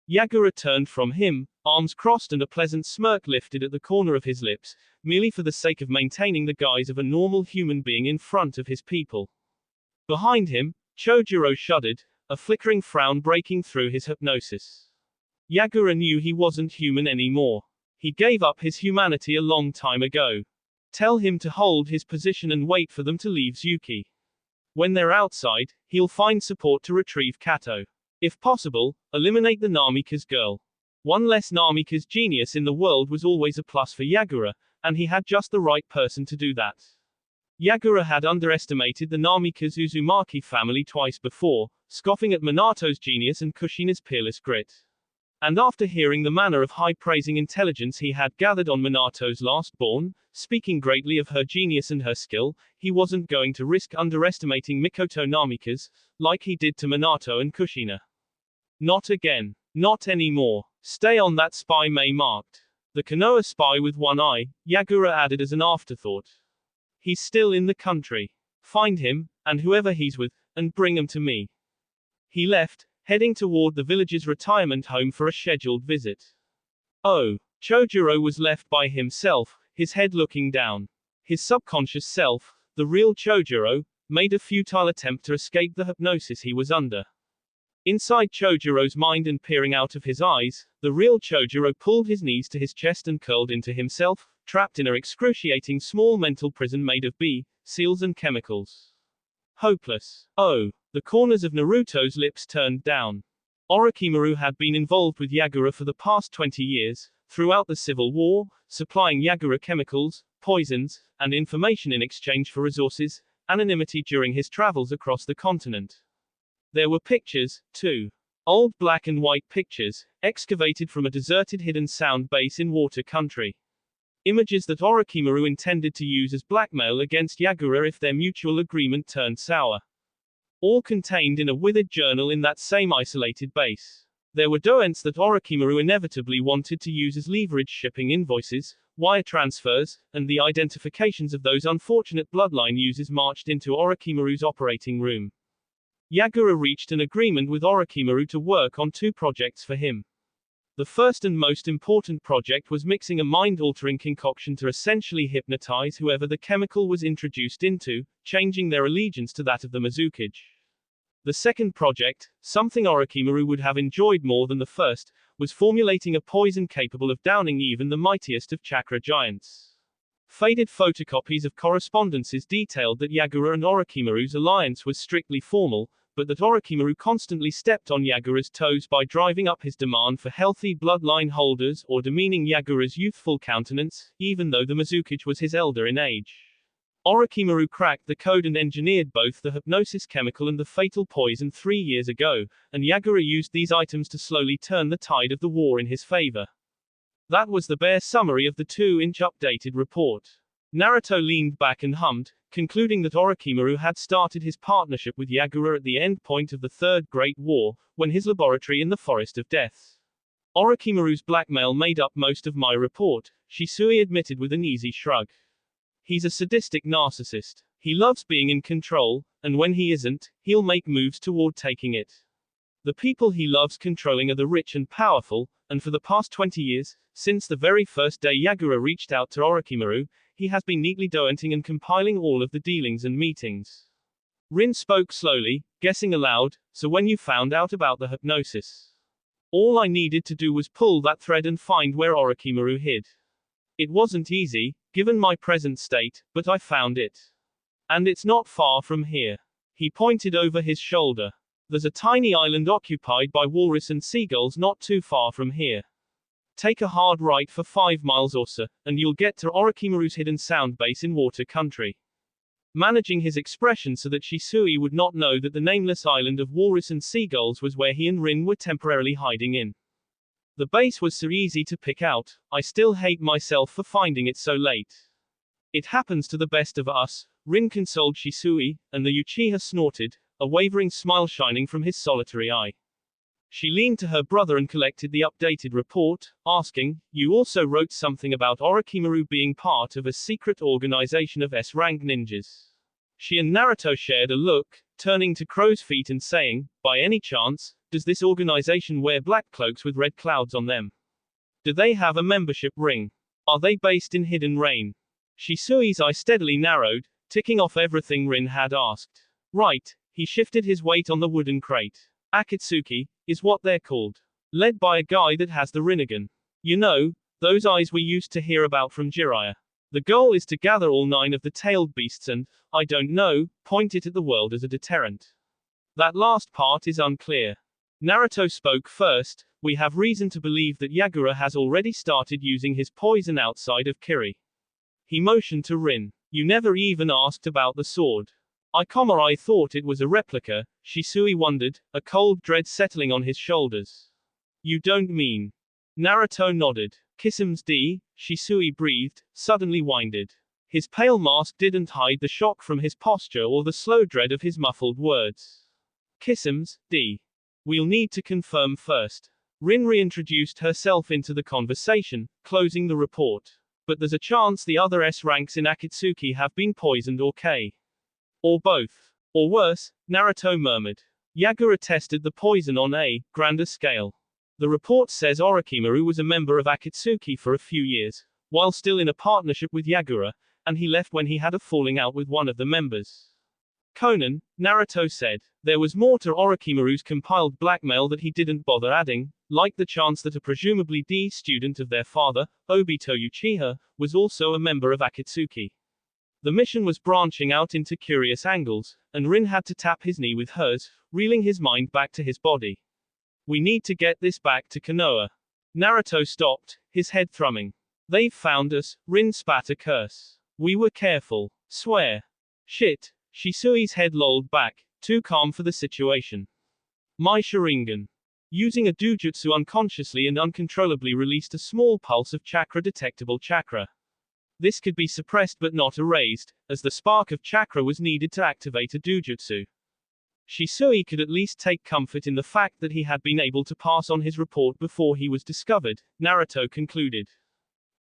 Yagura turned from him, arms crossed and a pleasant smirk lifted at the corner of his lips, merely for the sake of maintaining the guise of a normal human being in front of his people. Behind him, Chojuro shuddered, a flickering frown breaking through his hypnosis. Yagura knew he wasn't human anymore. He gave up his humanity a long time ago. Tell him to hold his position and wait for them to leave Zuki. When they're outside, he'll find support to retrieve Kato. If possible, eliminate the Namikaze girl. One less Namikaze genius in the world was always a plus for Yagura, and he had just the right person to do that. Yagura had underestimated the Namikaze Uzumaki family twice before, scoffing at Minato's genius and Kushina's peerless grit. And after hearing the manner of high-praising intelligence he had gathered on Minato's last-born, speaking greatly of her genius and her skill, he wasn't going to risk underestimating Mikoto Namikaze, like he did to Minato and Kushina. Not again. Not anymore. Stay on that spy May marked. The Konoha spy with one eye, Yagura added as an afterthought. He's still in the country. Find him, and whoever he's with, and bring him to me. He left, heading toward the village's retirement home for a scheduled visit. Oh. Chojuro was left by himself, his head looking down. His subconscious self, the real Chojuro, made a futile attempt to escape the hypnosis he was under. Inside Chojuro's mind and peering out of his eyes, the real Chojuro pulled his knees to his chest and curled into himself, trapped in a excruciating small mental prison made of seals and chemicals. Hopeless. Oh. The corners of Naruto's lips turned down. Orochimaru had been involved with Yagura for the past 20 years, throughout the Civil War, supplying Yagura chemicals, poisons, and information in exchange for resources, anonymity during his travels across the continent. There were pictures, too. Old black and white pictures, excavated from a deserted hidden sound base in water country. Images that Orochimaru intended to use as blackmail against Yagura if their mutual agreement turned sour. All contained in a withered journal in that same isolated base. There were documents that Orochimaru inevitably wanted to use as leverage shipping invoices, wire transfers, and the identifications of those unfortunate bloodline users marched into Orochimaru's operating room. Yagura reached an agreement with Orochimaru to work on 2 projects for him. The first and most important project was mixing a mind-altering concoction to essentially hypnotize whoever the chemical was introduced into, changing their allegiance to that of the Mizukage. The second project, something Orochimaru would have enjoyed more than the first, was formulating a poison capable of downing even the mightiest of chakra giants. Faded photocopies of correspondences detailed that Yagura and Orochimaru's alliance was strictly formal, but that Orochimaru constantly stepped on Yagura's toes by driving up his demand for healthy bloodline holders or demeaning Yagura's youthful countenance, even though the Mizukage was his elder in age. Orochimaru cracked the code and engineered both the hypnosis chemical and the fatal poison 3 years ago, and Yagura used these items to slowly turn the tide of the war in his favor. That was the bare summary of the 2-inch updated report. Naruto leaned back and hummed, concluding that Orochimaru had started his partnership with Yagura at the end point of the Third Great War, when his laboratory in the Forest of Death. Orochimaru's blackmail made up most of my report, Shisui admitted with an easy shrug. He's a sadistic narcissist. He loves being in control, and when he isn't, he'll make moves toward taking it. The people he loves controlling are the rich and powerful, and for the past 20 years, since the very first day Yagura reached out to Orochimaru, he has been neatly documenting and compiling all of the dealings and meetings. Rin spoke slowly, guessing aloud, so when you found out about the hypnosis. All I needed to do was pull that thread and find where Orochimaru hid. It wasn't easy, given my present state, but I found it. And it's not far from here. He pointed over his shoulder. There's a tiny island occupied by walrus and seagulls not too far from here. Take a hard right for 5 miles or so, and you'll get to Orochimaru's hidden sound base in water country. Managing his expression so that Shisui would not know that the nameless island of walrus and seagulls was where he and Rin were temporarily hiding in. The base was so easy to pick out, I still hate myself for finding it so late. It happens to the best of us, Rin consoled Shisui, and the Uchiha snorted, a wavering smile shining from his solitary eye. She leaned to her brother and collected the updated report, asking, "You also wrote something about Orochimaru being part of a secret organization of S-rank ninjas." She and Naruto shared a look, turning to Crow's Feet and saying, "By any chance, does this organization wear black cloaks with red clouds on them? Do they have a membership ring? Are they based in Hidden Rain?" Shisui's eye steadily narrowed, ticking off everything Rin had asked. Right, he shifted his weight on the wooden crate. Akatsuki is what they're called. Led by a guy that has the Rinnegan. You know, those eyes we used to hear about from Jiraiya. The goal is to gather all 9 of the tailed beasts and, I don't know, point it at the world as a deterrent. That last part is unclear. Naruto spoke first. We have reason to believe that Yagura has already started using his poison outside of Kiri. He motioned to Rin. You never even asked about the sword. I thought it was a replica, Shisui wondered, a cold dread settling on his shoulders. You don't mean? Naruto nodded. Kisses, Shisui breathed, suddenly winded. His pale mask didn't hide the shock from his posture or the slow dread of his muffled words. Kisses. We'll need to confirm first. Rin reintroduced herself into the conversation, closing the report. But there's a chance the other S ranks in Akatsuki have been poisoned or K. Or both. Or worse, Naruto murmured. Yagura tested the poison on a grander scale. The report says Orochimaru was a member of Akatsuki for a few years, while still in a partnership with Yagura, and he left when he had a falling out with one of the members. Conan, Naruto said, there was more to Orochimaru's compiled blackmail that he didn't bother adding, like the chance that a presumably D student of their father, Obito Uchiha, was also a member of Akatsuki. The mission was branching out into curious angles, and Rin had to tap his knee with hers, reeling his mind back to his body. We need to get this back to Konoha. Naruto stopped, his head thrumming. They've found us, Rin spat a curse. We were careful. Swear. Shit. Shisui's head lolled back, too calm for the situation. My Sharingan. Using a dujutsu unconsciously and uncontrollably released a small pulse of chakra-detectable chakra. This could be suppressed but not erased, as the spark of chakra was needed to activate a dujutsu. Shisui could at least take comfort in the fact that he had been able to pass on his report before he was discovered, Naruto concluded.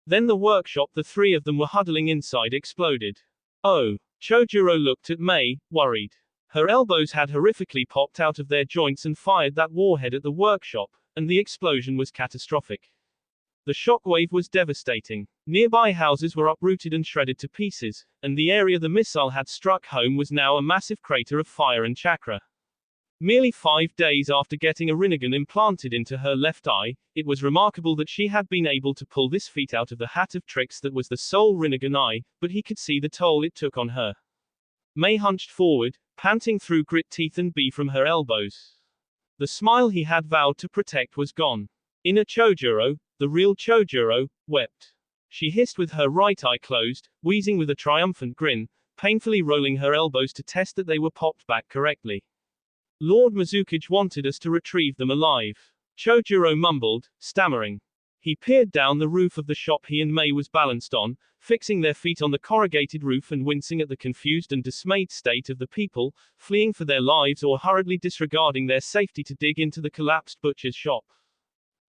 Then the workshop the three of them were huddling inside exploded. Oh. Chojuro looked at Mei, worried. Her elbows had horrifically popped out of their joints and fired that warhead at the workshop, and the explosion was catastrophic. The shockwave was devastating. Nearby houses were uprooted and shredded to pieces, and the area the missile had struck home was now a massive crater of fire and chakra. Merely 5 days after getting a Rinnegan implanted into her left eye, it was remarkable that she had been able to pull this feat out of the hat of tricks that was the sole Rinnegan eye, but he could see the toll it took on her. Mei hunched forward, panting through grit teeth and bee from her elbows. The smile he had vowed to protect was gone. Inner Chojuro, the real Chojuro, wept. She hissed with her right eye closed, wheezing with a triumphant grin, painfully rolling her elbows to test that they were popped back correctly. Lord Mizukage wanted us to retrieve them alive. Chojuro mumbled, stammering. He peered down the roof of the shop he and Mei was balanced on, fixing their feet on the corrugated roof and wincing at the confused and dismayed state of the people, fleeing for their lives or hurriedly disregarding their safety to dig into the collapsed butcher's shop.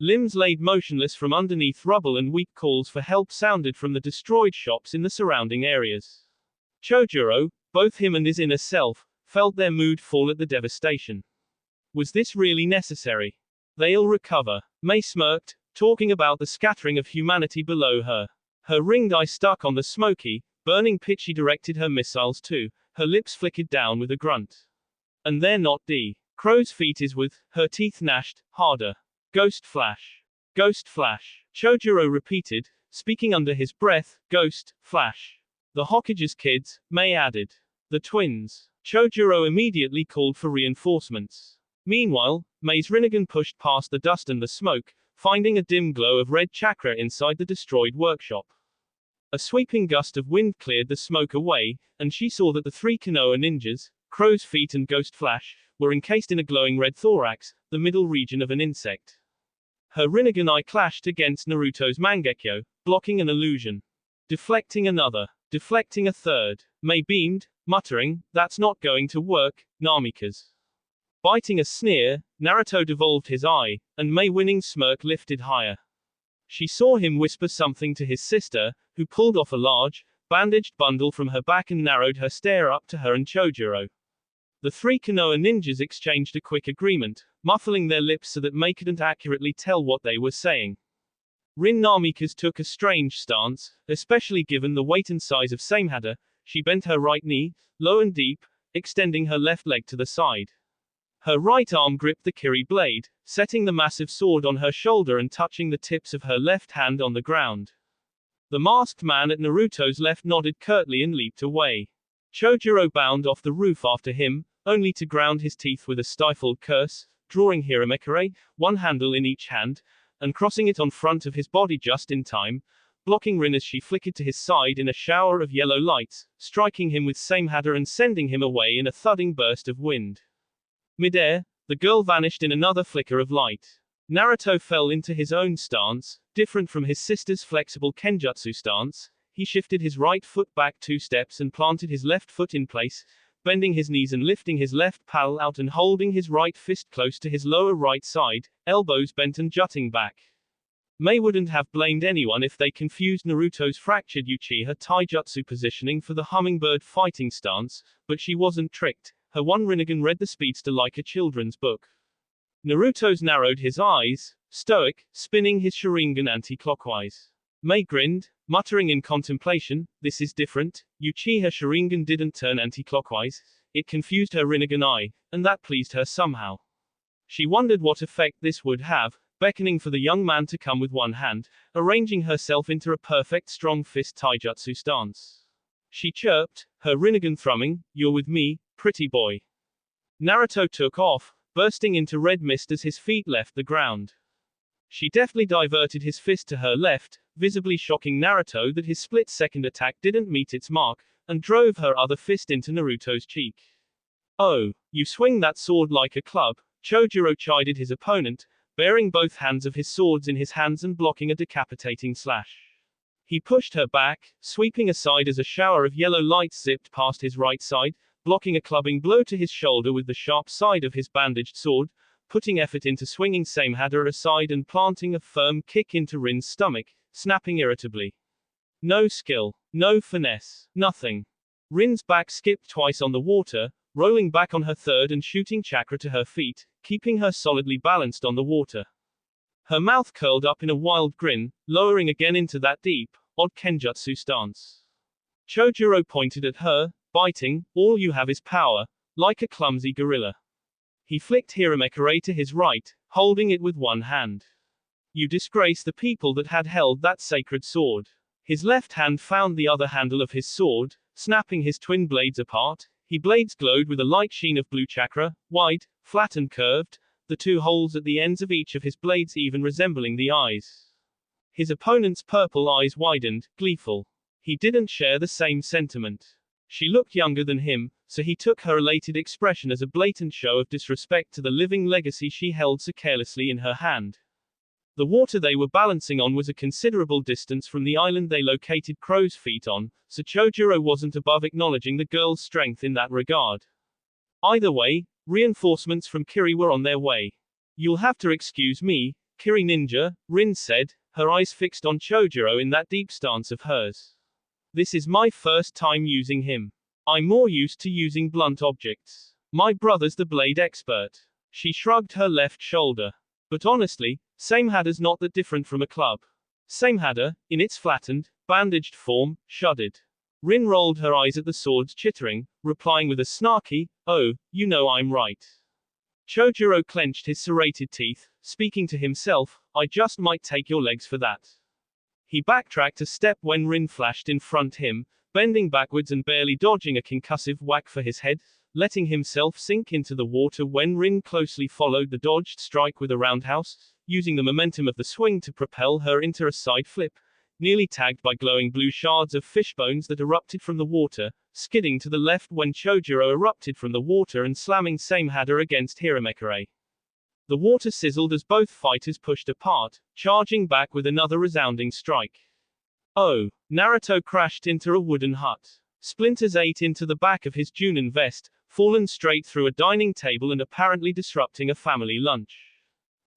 Limbs laid motionless from underneath rubble and weak calls for help sounded from the destroyed shops in the surrounding areas. Chojuro, both him and his inner self, felt their mood fall at the devastation. Was this really necessary? They'll recover. Mei smirked, talking about the scattering of humanity below her. Her ringed eye stuck on the smoky, burning pit she directed her missiles to, her lips flickered down with a grunt. And they're not D. Crow's feet is with, her teeth gnashed, harder. Ghost flash. Ghost flash. Chojuro repeated, speaking under his breath, ghost, flash. The Hokage's kids, Mei added. The twins. Chojuro immediately called for reinforcements. Meanwhile, Mei's Rinnegan pushed past the dust and the smoke, finding a dim glow of red chakra inside the destroyed workshop. A sweeping gust of wind cleared the smoke away, and she saw that the three Konoha ninjas, Crow's Feet and Ghost Flash, were encased in a glowing red thorax, the middle region of an insect. Her Rinnegan eye clashed against Naruto's Mangekyo, blocking an illusion. Deflecting another. Deflecting a third. Mei beamed, muttering, that's not going to work, Namikaze. Biting a sneer, Naruto devolved his eye, and Mei winning smirk lifted higher. She saw him whisper something to his sister, who pulled off a large, bandaged bundle from her back and narrowed her stare up to her and Chojuro. The three Konoha ninjas exchanged a quick agreement, muffling their lips so that Mei couldn't accurately tell what they were saying. Rin Namikaze took a strange stance, especially given the weight and size of Samehada. She bent her right knee, low and deep, extending her left leg to the side. Her right arm gripped the kiri blade, setting the massive sword on her shoulder and touching the tips of her left hand on the ground. The masked man at Naruto's left nodded curtly and leaped away. Chojuro bounded off the roof after him, only to ground his teeth with a stifled curse, drawing Hiramekare, one handle in each hand, and crossing it on front of his body just in time. blocking Rin as she flickered to his side in a shower of yellow lights, striking him with Samehada and sending him away in a thudding burst of wind. Midair, the girl vanished in another flicker of light. Naruto fell into his own stance, different from his sister's flexible kenjutsu stance. He shifted his right foot back 2 steps and planted his left foot in place, bending his knees and lifting his left palm out and holding his right fist close to his lower right side, elbows bent and jutting back. May wouldn't have blamed anyone if they confused Naruto's fractured Uchiha taijutsu positioning for the hummingbird fighting stance, but she wasn't tricked. Her one Rinnegan read the speedster like a children's book. Naruto's narrowed his eyes, stoic, spinning his Sharingan anti-clockwise. May grinned, muttering in contemplation, "This is different." Uchiha Sharingan didn't turn anti-clockwise. It confused her Rinnegan eye, and that pleased her somehow. She wondered what effect this would have, beckoning for the young man to come with one hand, arranging herself into a perfect strong fist taijutsu stance. She chirped, her Rinnegan thrumming, "You're with me, pretty boy." Naruto took off, bursting into red mist as his feet left the ground. She deftly diverted his fist to her left, visibly shocking Naruto that his split-second attack didn't meet its mark, and drove her other fist into Naruto's cheek. "Oh, you swing that sword like a club," Chojuro chided his opponent, bearing both hands of his swords in his hands and blocking a decapitating slash. He pushed her back, sweeping aside as a shower of yellow lights zipped past his right side, blocking a clubbing blow to his shoulder with the sharp side of his bandaged sword, putting effort into swinging Samehada aside and planting a firm kick into Rin's stomach, snapping irritably. No skill, no finesse, nothing. Rin's back skipped twice on the water, rolling back on her third and shooting chakra to her feet, keeping her solidly balanced on the water. Her mouth curled up in a wild grin, lowering again into that deep, odd kenjutsu stance. Chojuro pointed at her, biting, "All you have is power," like a clumsy gorilla. He flicked Hiramekare to his right, holding it with one hand. "You disgrace the people that had held that sacred sword." His left hand found the other handle of his sword, snapping his twin blades apart. His blades glowed with a light sheen of blue chakra, wide, flat and curved, the 2 holes at the ends of each of his blades even resembling the eyes. His opponent's purple eyes widened, gleeful. He didn't share the same sentiment. She looked younger than him, so he took her elated expression as a blatant show of disrespect to the living legacy she held so carelessly in her hand. The water they were balancing on was a considerable distance from the island they located Crow's Feet on, so Chojuro wasn't above acknowledging the girl's strength in that regard. Either way, reinforcements from Kiri were on their way. "You'll have to excuse me, Kiri Ninja," Rin said, her eyes fixed on Chojuro in that deep stance of hers. "This is my first time using him. I'm more used to using blunt objects. My brother's the blade expert." She shrugged her left shoulder. "But honestly, Samehada's not that different from a club." Samehada, in its flattened, bandaged form, shuddered. Rin rolled her eyes at the sword's chittering, replying with a snarky, "Oh, you know I'm right." Chojuro clenched his serrated teeth, speaking to himself, "I just might take your legs for that." He backtracked a step when Rin flashed in front him, bending backwards and barely dodging a concussive whack for his head, letting himself sink into the water when Rin closely followed the dodged strike with a roundhouse, using the momentum of the swing to propel her into a side flip, nearly tagged by glowing blue shards of fishbones that erupted from the water, skidding to the left when Chojuro erupted from the water and slamming Samehada against Hiramekare. The water sizzled as both fighters pushed apart, charging back with another resounding strike. Oh! Naruto crashed into a wooden hut. Splinters ate into the back of his Junin vest, fallen straight through a dining table and apparently disrupting a family lunch.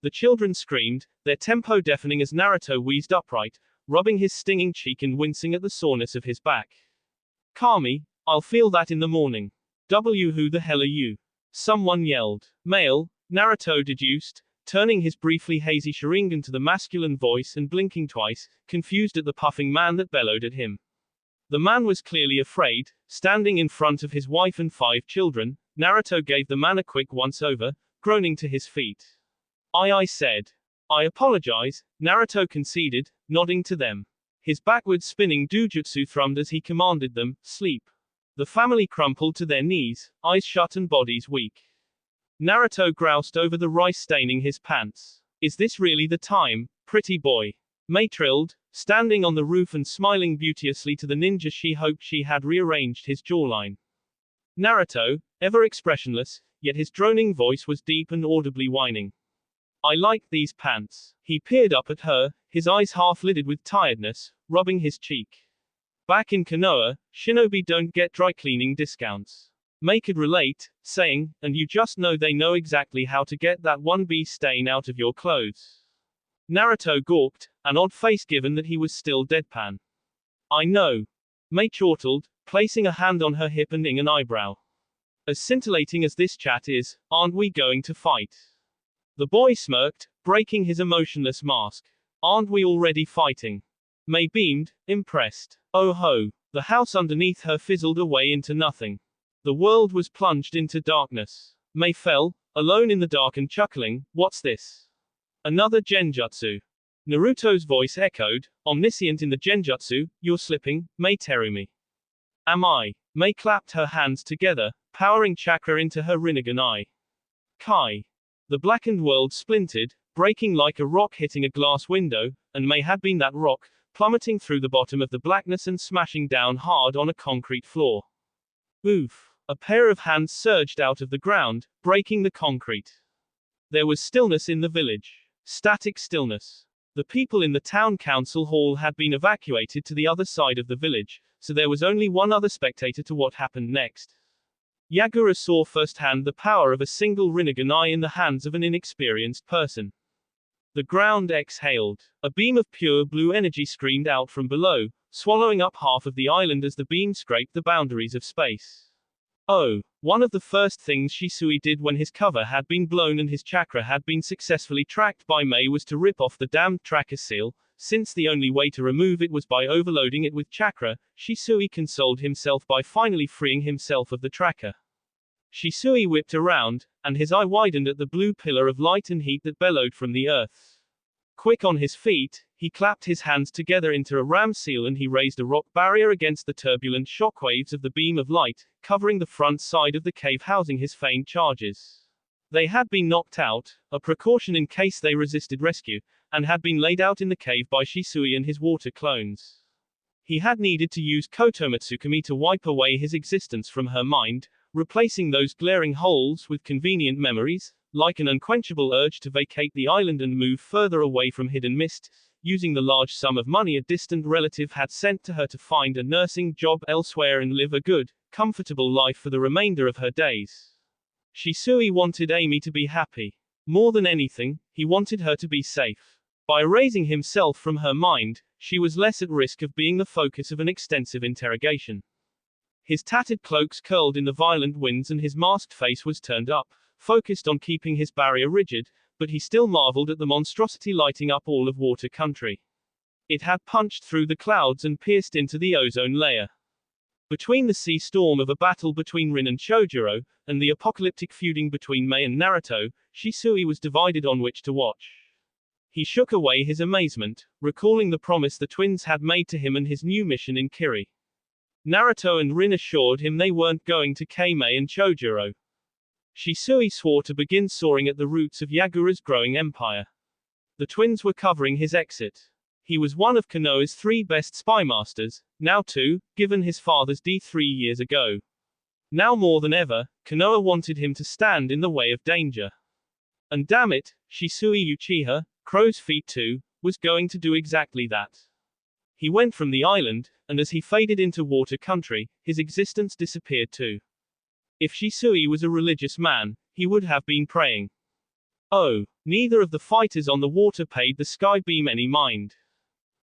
The children screamed, their tempo deafening as Naruto wheezed upright, rubbing his stinging cheek and wincing at the soreness of his back. "Kami, I'll feel that in the morning." Who the hell are you?" someone yelled. "Male," Naruto deduced, turning his briefly hazy Sharingan to the masculine voice and blinking twice, confused at the puffing man that bellowed at him. The man was clearly afraid, standing in front of his wife and 5 children. Naruto gave the man a quick once-over, groaning to his feet. I said. "I apologize," Naruto conceded, nodding to them. His backwards spinning dojutsu thrummed as he commanded them, "Sleep." The family crumpled to their knees, eyes shut and bodies weak. Naruto groused over the rice staining his pants. "Is this really the time, pretty boy?" May trilled, standing on the roof and smiling beauteously to the ninja she hoped she had rearranged his jawline. Naruto, ever expressionless, yet his droning voice was deep and audibly whining. I like these pants. He peered up at her, his eyes half-lidded with tiredness, rubbing his cheek. Back in Konoha, shinobi don't get dry cleaning discounts. May could relate, saying, and you just know they know exactly how to get that 1B stain out of your clothes. Naruto gawked, an odd face given that he was still deadpan. I know. May chortled, placing a hand on her hip and an eyebrow. As scintillating as this chat is, aren't we going to fight? The boy smirked, breaking his emotionless mask. Aren't we already fighting? May beamed, impressed. Oh ho. The house underneath her fizzled away into nothing. The world was plunged into darkness. May fell, alone in the dark and chuckling, what's this? Another genjutsu. Naruto's voice echoed, omniscient in the genjutsu, you're slipping, May Terumi. Am I? May clapped her hands together, powering chakra into her Rinnegan eye. Kai. The blackened world splintered, breaking like a rock hitting a glass window, and May had been that rock, plummeting through the bottom of the blackness and smashing down hard on a concrete floor. Oof. A pair of hands surged out of the ground, breaking the concrete. There was stillness in the village. Static stillness. The people in the town council hall had been evacuated to the other side of the village, so there was only one other spectator to what happened next. Yagura saw firsthand the power of a single Rinnegan eye in the hands of an inexperienced person. The ground exhaled. A beam of pure blue energy screamed out from below, swallowing up half of the island as the beam scraped the boundaries of space. Oh, one of the first things Shisui did when his cover had been blown and his chakra had been successfully tracked by May was to rip off the damned tracker seal. Since the only way to remove it was by overloading it with chakra, Shisui consoled himself by finally freeing himself of the tracker. Shisui whipped around, and his eye widened at the blue pillar of light and heat that bellowed from the earth. Quick on his feet, he clapped his hands together into a ram seal and he raised a rock barrier against the turbulent shockwaves of the beam of light, covering the front side of the cave housing his feigned charges. They had been knocked out, a precaution in case they resisted rescue, and had been laid out in the cave by Shisui and his water clones. He had needed to use Kotomatsukami to wipe away his existence from her mind, replacing those glaring holes with convenient memories, like an unquenchable urge to vacate the island and move further away from hidden mist, using the large sum of money a distant relative had sent to her to find a nursing job elsewhere and live a good, comfortable life for the remainder of her days. Shisui wanted Amy to be happy. More than anything, he wanted her to be safe. By erasing himself from her mind, she was less at risk of being the focus of an extensive interrogation. His tattered cloaks curled in the violent winds and his masked face was turned up, focused on keeping his barrier rigid, but he still marveled at the monstrosity lighting up all of water country. It had punched through the clouds and pierced into the ozone layer. Between the sea storm of a battle between Rin and Chojuro, and the apocalyptic feuding between May and Naruto, Shisui was divided on which to watch. He shook away his amazement, recalling the promise the twins had made to him and his new mission in Kiri. Naruto and Rin assured him they weren't going to kill May and Chojuro. Shisui swore to begin soaring at the roots of Yagura's growing empire. The twins were covering his exit. He was one of Konoha's 3 best spy masters, now 2, given his father's death 3 years ago. Now more than ever, Konoha wanted him to stand in the way of danger. And damn it, Shisui Uchiha, Crow's Feet 2, was going to do exactly that. He went from the island, and as he faded into water country, his existence disappeared too. If Shisui was a religious man, he would have been praying. Oh, neither of the fighters on the water paid the sky beam any mind.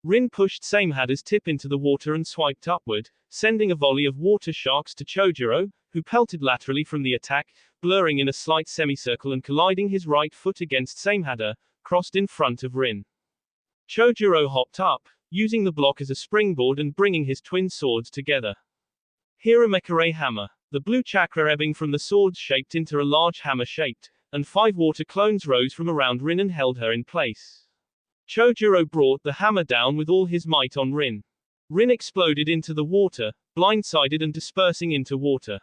Rin pushed Samehada's tip into the water and swiped upward, sending a volley of water sharks to Chojuro, who pelted laterally from the attack, blurring in a slight semicircle and colliding his right foot against Samehada, crossed in front of Rin. Chojuro hopped up, using the block as a springboard and bringing his twin swords together. Hiramekare hammer. The blue chakra ebbing from the swords shaped into a large hammer-shaped, and 5 water clones rose from around Rin and held her in place. Chojuro brought the hammer down with all his might on Rin. Rin exploded into the water, blindsided and dispersing into water.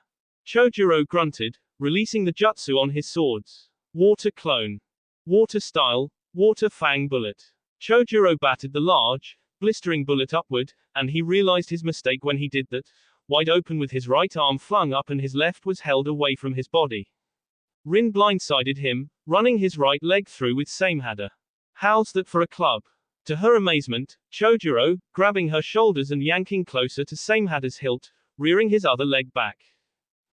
Chojuro grunted, releasing the jutsu on his swords. Water clone. Water style, water fang bullet. Chojuro batted the large, blistering bullet upward, and he realized his mistake when he did that, wide open with his right arm flung up and his left was held away from his body. Rin blindsided him, running his right leg through with Samehada. How's that for a club? To her amazement, Chojuro, grabbing her shoulders and yanking closer to Samehada's hilt, rearing his other leg back.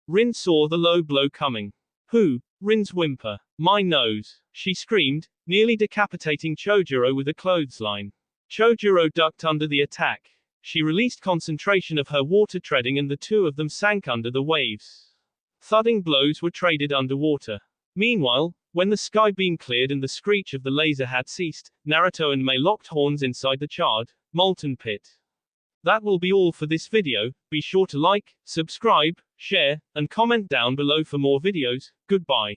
Rin saw the low blow coming. Who? Rin's whimper. My nose, she screamed, nearly decapitating Chojuro with a clothesline. Chojuro ducked under the attack. She released concentration of her water treading and the two of them sank under the waves. Thudding blows were traded underwater. Meanwhile, when the sky beam cleared and the screech of the laser had ceased, Naruto and Mei locked horns inside the charred, molten pit. That will be all for this video. Be sure to like, subscribe, share, and comment down below for more videos. Goodbye.